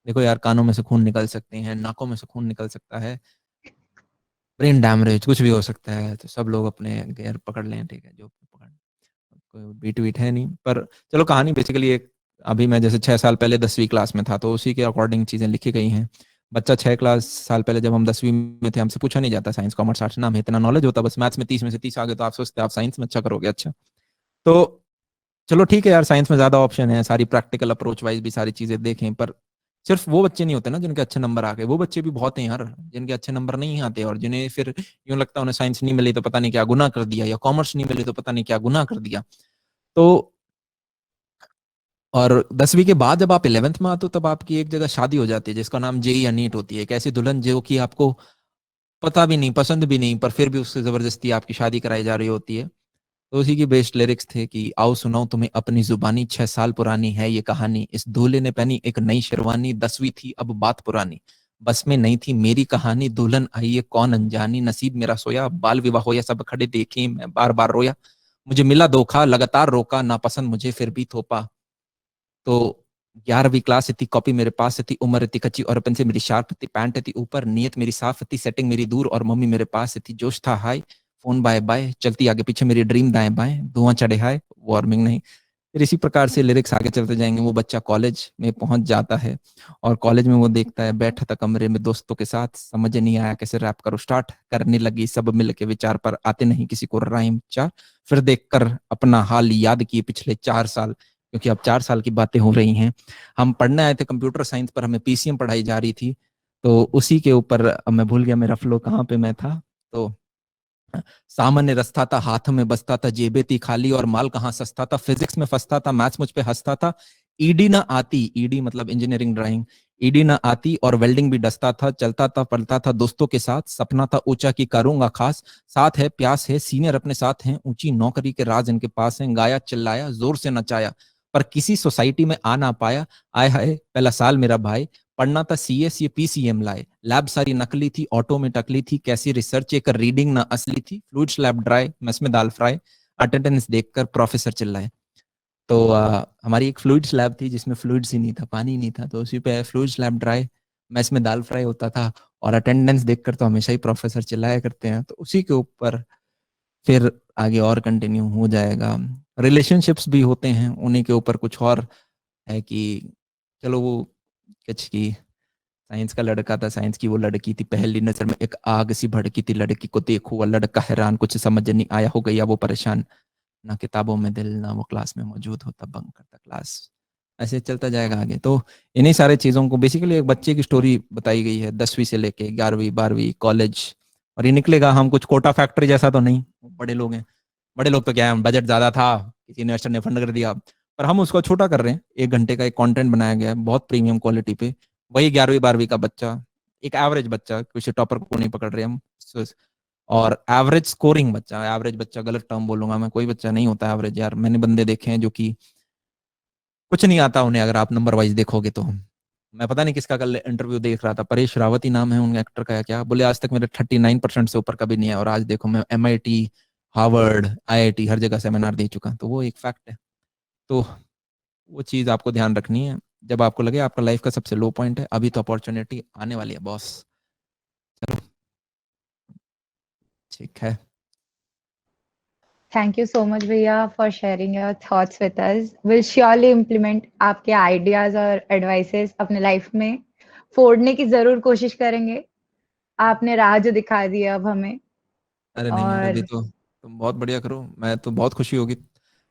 देखो यार कानों में से खून निकल सकते हैं, नाकों में से खून निकल सकता है, ब्रेन डैमरेज कुछ भी हो सकता है, तो सब लोग अपने गेयर पकड़ लें, ठीक है, जो पकड़, कोई बीट वीट है नहीं। पर चलो कहानी बेसिकली एक, अभी मैं जैसे 6 साल पहले 10वीं क्लास में था, तो उसी के अकॉर्डिंग चीजें लिखी गई हैं। बच्चा 6 साल पहले जब हम 10वीं में थे, हमसे पूछा नहीं जाता साइंस कॉमर्स आर्ट्स, ना हमें इतना नॉलेज होता, बस मैथ्स में 30 में से 30 आ गए तो आप सोचते आप साइंस में अच्छा करोगे, अच्छा। तो चलो ठीक है यार, साइंस में ज्यादा ऑप्शन है, सारी प्रैक्टिकल अप्रोच वाइज भी सारी चीजें देखें, पर सिर्फ वो बच्चे नहीं होते ना जिनके अच्छे नंबर आ गए, वो बच्चे भी बहुत हैं यार जिनके अच्छे नंबर नहीं आते, और जिन्हें फिर यूं लगता है उन्हें साइंस नहीं मिली तो पता नहीं क्या गुनाह कर दिया, या कॉमर्स नहीं मिली तो पता नहीं क्या गुनाह कर दिया। तो और 10वीं के बाद जब आप 11th में आते हो, तब आपकी एक जगह शादी हो जाती है जिसका नाम जेई या नीट होती है, एक ऐसी दुल्हन जो कि आपको पता भी नहीं, पसंद भी नहीं, पर फिर भी उससे जबरदस्ती आपकी शादी कराई जा रही होती है। तो उसी की बेस्ट लिरिक्स थे कि आओ सुनाओ तुम्हें अपनी जुबानी, 6 साल पुरानी है ये कहानी, इस दूल्हे ने पहनी एक नई शेरवानी, 10वीं थी अब बात पुरानी, बस में नहीं थी मेरी कहानी, दुल्हन आई है कौन अनजानी, नसीब मेरा सोया, बाल विवाह होया, सब खड़े देखे मैं बार बार रोया, मुझे मिला धोखा लगातार रोका, ना पसंद मुझे फिर भी थोपा। तो 11वीं क्लास थी, कॉपी मेरे पास थी, उम्र थी कच्ची और पेन से मेरी शार्प थी, पैंट थी ऊपर, नियत मेरी साफ थी, सेटिंग मेरी दूर और मम्मी मेरे पास थी, जोश था हाई, फोन बाय बाय चलती आगे पीछे मेरी ड्रीम दाएं बाएं, धुआं चढ़े हाय वार्मिंग नहीं। फिर इसी प्रकार से लिरिक्स आगे चलते जाएंगे। वो बच्चा कॉलेज में पहुंच जाता है, और कॉलेज में वो देखता है बैठा था कमरे में दोस्तों के साथ, समझ नहीं आया कैसे रैप करो, स्टार्ट करने लगी सब मिल के विचार, पर आते नहीं किसी को राइम चार, फिर देखकर अपना हाल याद किए पिछले 4 साल, क्योंकि अब 4 साल की बातें हो रही हैं। हम पढ़ने आए थे कंप्यूटर साइंस, पर हमें पीसीएम पढ़ाई जा रही थी, तो उसी के ऊपर अब मैं भूल गया मेरा फ्लो कहाँ पे मैं था। तो सामान्य रास्ता था, हाथ में बसता था, जेबें थी खाली और माल कहाँ सस्ता था, फिजिक्स में फंसता था, मैथ्स मुझ पे हंसता था, ईडी ना आती, ईडी मतलब इंजीनियरिंग ड्राइंग, ईडी ना आती और वेल्डिंग भी डसता था, चलता था पढ़ता था दोस्तों के साथ, सपना था ऊंचा की करूंगा खास, साथ है प्यास है सीनियर अपने साथ हैं, ऊंची नौकरी के राज इनके पास हैं, गाया चिल्लाया जोर से नचाया, पर किसी सोसाइटी में आ ना पाया, आय हाय पहला साल मेरा भाई, पढ़ना था सीएस ये पीसीएम लाए, लैब सारी नकली थी ऑटो में टकली थी, कैसी रिसर्च एक रीडिंग ना असली थी, फ्लूइड्स लैब ड्राई मेस में दाल फ्राई, अटेंडेंस देखकर प्रोफेसर चिल्लाए। तो हमारी एक फ्लूइड्स लैब थी जिसमें फ्लूइड्स ही नहीं था, पानी नहीं था, तो उसी पे फ्लूइड्स लैब ड्राई मेस में दाल फ्राई होता था, और अटेंडेंस देखकर तो हमेशा ही प्रोफेसर चिल्लाया करते हैं, तो उसी के ऊपर फिर आगे और कंटिन्यू हो जाएगा। रिलेशनशिप्स भी होते हैं, उन्हीं के ऊपर कुछ और है कि चलो वो कुछ की साइंस का लड़का था, साइंस की वो लड़की थी, पहली नजर में एक आग सी भड़की थी, लड़की को देखो वह लड़का हैरान, कुछ समझ नहीं आया हो गया वो परेशान, ना किताबों में दिल ना वो क्लास में मौजूद होता, बंक करता क्लास। ऐसे चलता जाएगा आगे। तो इन्हीं सारे चीज़ों को बेसिकली एक बच्चे की स्टोरी बताई गई है, 10वीं से लेके 11वीं 12वीं कॉलेज, और ये निकलेगा हम कुछ कोटा फैक्ट्री जैसा तो नहीं, बड़े लोग हैं, बड़े लोग तो क्या है, बजट ज़्यादा था, किसी इन्वेस्टर ने फंड कर दिया, पर हम उसको छोटा कर रहे हैं, 1 घंटे का एक कंटेंट बनाया गया है बहुत प्रीमियम क्वालिटी पे। वही 11वीं 12वीं का बच्चा, एक एवरेज बच्चा, किसी टॉपर को नहीं पकड़ रहे हम, और एवरेज स्कोरिंग बच्चा, एवरेज बच्चा गलत टर्म बोलूंगा मैं, कोई बच्चा नहीं होता एवरेज यार, मैंने बंदे देखे हैं जो कि कुछ नहीं आता उन्हें, अगर आप नंबर वाइज देखोगे तो मैं पता नहीं किसका कल इंटरव्यू देख रहा था, परेश रावत ही नाम है उन एक्टर का या क्या, बोले आज तक मेरे 39% से ऊपर कभी नहीं है, और आज देखो मैं MIT, हार्वर्ड, IIT हर जगह सेमिनार दे चुका, तो वो एक फैक्ट है। तो वो चीज आपको ध्यान रखनी है, जब आपको लगे आपका लाइफ का सबसे लो पॉइंट है, अभी तो अपॉर्चुनिटी आने वाली है बॉस। चलो ठीक है। Thank you so much, भैया, for sharing your thoughts with us. We'll surely implement आपके ideas और advices अपने life में फोड़ने की जरूर कोशिश करेंगे। आपने राह जो दिखा दी है अब हमें। अरे नहीं यार, अभी और तो तुम बहुत बढ़िया करो, मैं तो बहुत खुशी होगी।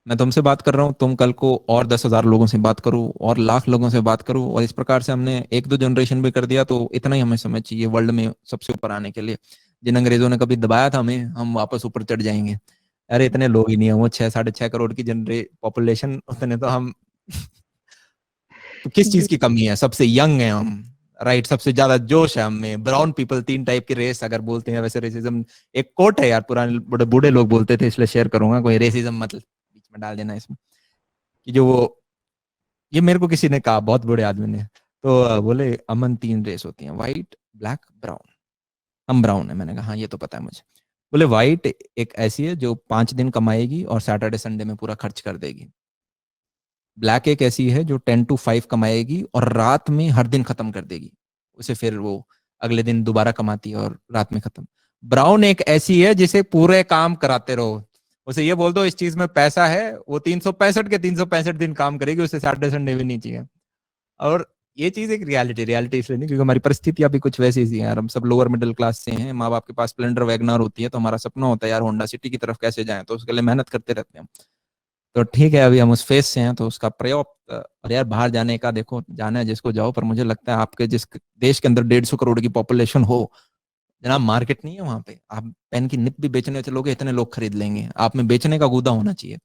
मैं तुमसे बात कर रहा हूँ, तुम कल को और 10,000 लोगों से बात करो, और लाख लोगों से बात करो, और इस प्रकार से हमने एक दो जनरेशन भी कर दिया, तो इतना ही हमें समझ चाहिए वर्ल्ड में सबसे ऊपर आने के लिए। जिन अंग्रेजों ने कभी दबाया था हमें, हम वापस ऊपर चढ़ जाएंगे। अरे इतने लोग ही नहीं है, वो 6 साढ़े 6 करोड़ की जनरे पॉपुलेशन, उतने तो हम तो किस चीज जी, की कमी है, सबसे यंग है हम। राइट, सबसे ज्यादा जोश है हमें। ब्राउन पीपल, 3 टाइप की रेस अगर बोलते हैं वैसे, रेसिज्म एक कोट है यार, पुराने बड़े बूढ़े लोग बोलते थे, इसलिए शेयर करूंगा, कोई रेसिज्म मतलब बीच में डाल देना इसमें, कि जो वो, ये मेरे को किसी ने कहा, बहुत बूढ़े आदमी ने, तो बोले अमन 3 रेस होती हैं, व्हाइट, ब्लैक, ब्राउन। हम ब्राउन है, मैंने कहा हाँ ये तो पता है मुझे। बोले व्हाइट एक ऐसी है जो 5 दिन कमाएगी और सैटरडे संडे में पूरा खर्च कर देगी। ब्लैक एक ऐसी है जो 10 to 5 कमाएगी और रात में हर दिन खत्म कर देगी, उसे फिर वो अगले दिन दोबारा कमाती है और रात में खत्म। ब्राउन एक ऐसी है जिसे पूरे काम कराते रहो, उसे ये बोल दो इस चीज में पैसा है, वो 365 के 365 दिन काम करेगी, उसे सैटरडे संडे भी नहीं चाहिए। और ये चीज एक रियलिटी, रियलिटी इसलिए नहीं क्योंकि हमारी परिस्थितियां भी कुछ वैसी सी हैं यार, हम सब लोअर मिडिल क्लास से हैं, माँ बाप के पास स्प्लेंडर वैगनार होती है, तो हमारा सपना होता है यार होंडा सिटी की तरफ कैसे जाएं, तो उसके लिए मेहनत करते रहते हैं। तो ठीक है, अभी हम उस फेज से हैं, तो उसका प्रयोग, और यार बाहर जाने का देखो, जाना है जिसको जाओ, पर मुझे लगता है आपके जिस देश के अंदर 150 करोड़ की पॉपुलेशन हो, जनाब मार्केट नहीं है वहां पे, आप पेन की निप भी बेचने चलोगे इतने लोग खरीद लेंगे, आप में बेचने का गूदा होना चाहिए।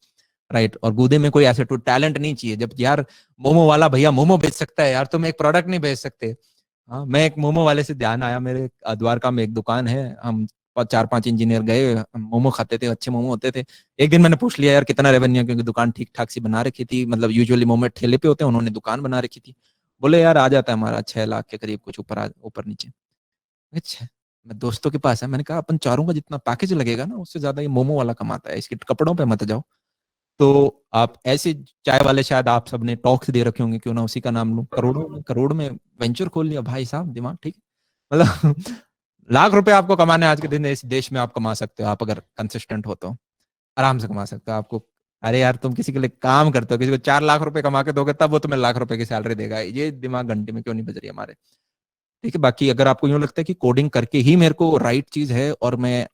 राइट, और गूदे में कोई ऐसे टू टैलेंट नहीं चाहिए, जब यार मोमो वाला भैया मोमो बेच सकता है यार, तुम एक प्रोडक्ट नहीं बेच सकते। हाँ, मैं एक मोमो वाले से ध्यान आया, मेरे द्वारका में एक दुकान है, हम 4-5 इंजीनियर गए, हम मोमो खाते थे, अच्छे मोमो होते थे। एक दिन मैंने पूछ लिया यार कितना रेवेन्यू है, क्योंकि दुकान ठीक ठाक सी बना रखी थी, मतलब यूजुअली मोमो ठेले पे होते हैं, उन्होंने दुकान बना रखी थी। बोले यार आ जाता है हमारा 6 लाख के करीब, कुछ ऊपर ऊपर नीचे। अच्छा, मैं दोस्तों के पास है, मैंने कहा अपन चारों का जितना पैकेज लगेगा ना, उससे ज्यादा ये मोमो वाला कमाता है, इसके कपड़ों पे मत जाओ। तो आप ऐसे चाय वाले, शायद आप सबने टॉक्स दे रखे होंगे, क्यों ना उसी का नाम लूं, करोड़ों में वेंचर खोल लिया भाई साहब, दिमाग ठीक है मतलब लाख रुपए आपको कमाने आज के दिन इस देश में आप कमा सकते हो, आप अगर कंसिस्टेंट हो तो आराम से कमा सकते हो आपको। अरे यार तुम किसी के लिए काम करते हो, किसी को 4 लाख रुपए कमा के दोगे, तब वो तुम्हें लाख रुपए की सैलरी देगा, ये दिमाग घंटे में क्यों नहीं बज रही हमारे। ठीक है, बाकी अगर आपको यूं लगता है कि कोडिंग करके ही मेरे को राइट चीज है, और मैं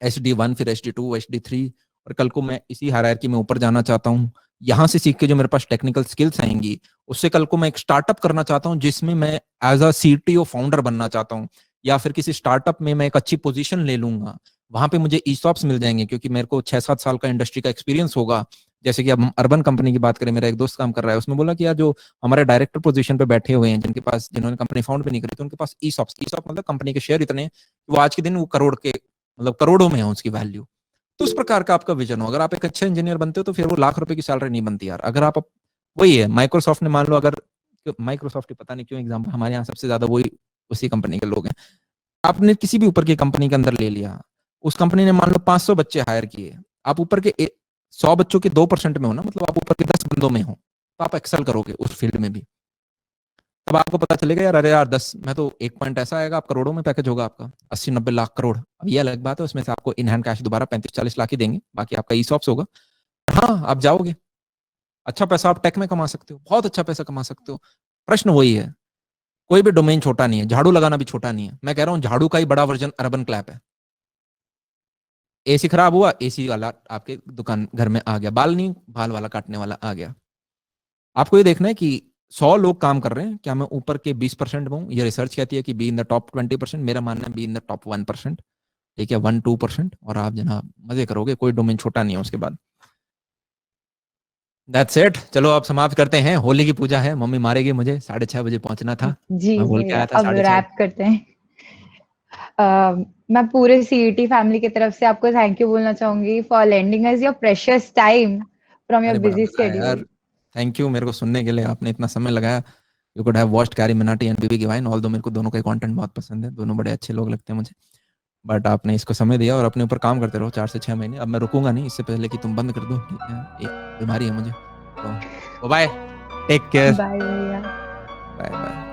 HD1 फिर HD2 HD3, और कल को मैं इसी हायरार्की में ऊपर जाना चाहता हूँ, यहाँ से सीख के जो मेरे पास टेक्निकल स्किल्स आएंगी, उससे कल को मैं एक स्टार्टअप करना चाहता हूँ जिसमें मैं एज अ CTO फाउंडर बनना चाहता हूँ, या फिर किसी स्टार्टअप में मैं एक अच्छी पोजीशन ले लूंगा, वहां पे मुझे ESOPs मिल जाएंगे, क्योंकि मेरे को 6-7 साल का इंडस्ट्री का एक्सपीरियंस होगा। जैसे कि अब हम अर्बन कंपनी की बात करें, मेरा एक दोस्त काम कर रहा है, उसने बोला कि यार जो हमारे डायरेक्टर पोजीशन पे बैठे हुए हैं, जिनके पास, जिन्होंने कंपनी फाउंड भी नहीं करी, तो उनके पास ESOP मतलब कंपनी के शेयर इतने हैं, वो आज के दिन वो करोड़ के, मतलब करोड़ों में है उसकी वैल्यू। तो उस प्रकार का आपका विजन हो, अगर आप एक अच्छे इंजीनियर बनते हो, तो फिर वो लाख रुपए की सैलरी नहीं बनती यार। अगर आप वही है माइक्रोसॉफ्ट ने, मान लो अगर माइक्रोसॉफ्ट ही, पता नहीं क्यों एग्जाम्पल, हमारे यहाँ सबसे ज्यादा वही उसी कंपनी के लोग हैं। आपने किसी भी ऊपर की कंपनी के अंदर ले लिया, उस कंपनी ने मान लो 500 बच्चे हायर किए, आप ऊपर के 100 बच्चों के 2% में हो ना, मतलब आप ऊपर के 10 बंदों में हो, तो आप एक्सेल करोगे उस फील्ड में भी। तब आपको पता चलेगा यार, अरे यार 10 मैं तो, एक पॉइंट ऐसा आएगा, आप करोड़ों में पैकेज होगा आपका, 80-90 लाख करोड़। अब ये अलग बात है, उसमें से आपको इन हैंड कैश दोबारा 35-40 लाख ही देंगे, बाकी आपका ESOPs होगा। हाँ, आप जाओगे, अच्छा पैसा आप टेक में कमा सकते हो, बहुत अच्छा पैसा कमा सकते हो। प्रश्न वही है, कोई भी डोमेन छोटा नहीं है, झाड़ू लगाना भी छोटा नहीं है, मैं कह रहा हूँ झाड़ू का ही बड़ा वर्जन अर्बन क्लैप है। AC खराब हुआ, AC वाला आपके दुकान घर में आ गया, बाल नहीं, बाल वाला काटने वाला आ गया। आपको ये देखना है कि 100 लोग काम कर रहे हैं, क्या मैं ऊपर के 20% में हूँ, ये रिसर्च कहती है कि बी इन द टॉप 20%, मेरा मानना है बी इन द टॉप 1%। ठीक है, 1-2%, और आप जनाब मजे करोगे, कोई डोमेन छोटा नहीं है उसके बाद। दैट्स इट, चलो आप समाप्त करते हैं, होली की पूजा है, मम्मी मारेगी मुझे, 6:30 बजे पहुंचना था। जी मैं बोल के भैया, आया था अब 6:30। रैप करते हैं। मैं पूरे सीईटी फैमिली की तरफ से आपको थैंक यू बोलना चाहूंगी for lending us your precious time from your अरे बड़ा बिजी मजा आया यार, शेड्यूल। थैंक यू मेरे को सुनने के लिए, आपने इतना समय लगाया, you could have watched Carry Minati and BB गिवाइन, ऑल्दो मेरे को दोनों का कंटेंट बहुत पसंद है, दोनों बड़े अच्छे लोग लगते हैं मुझे, बट आपने इसको समय दिया और अपने ऊपर काम करते रहो 4 से 6 महीने। अब मैं रुकूंगा नहीं इससे पहले कि तुम बंद कर दो, ठीक है, ये बीमारी है मुझे। तो बाय, टेक केयर, बाय भैया। Bye bye.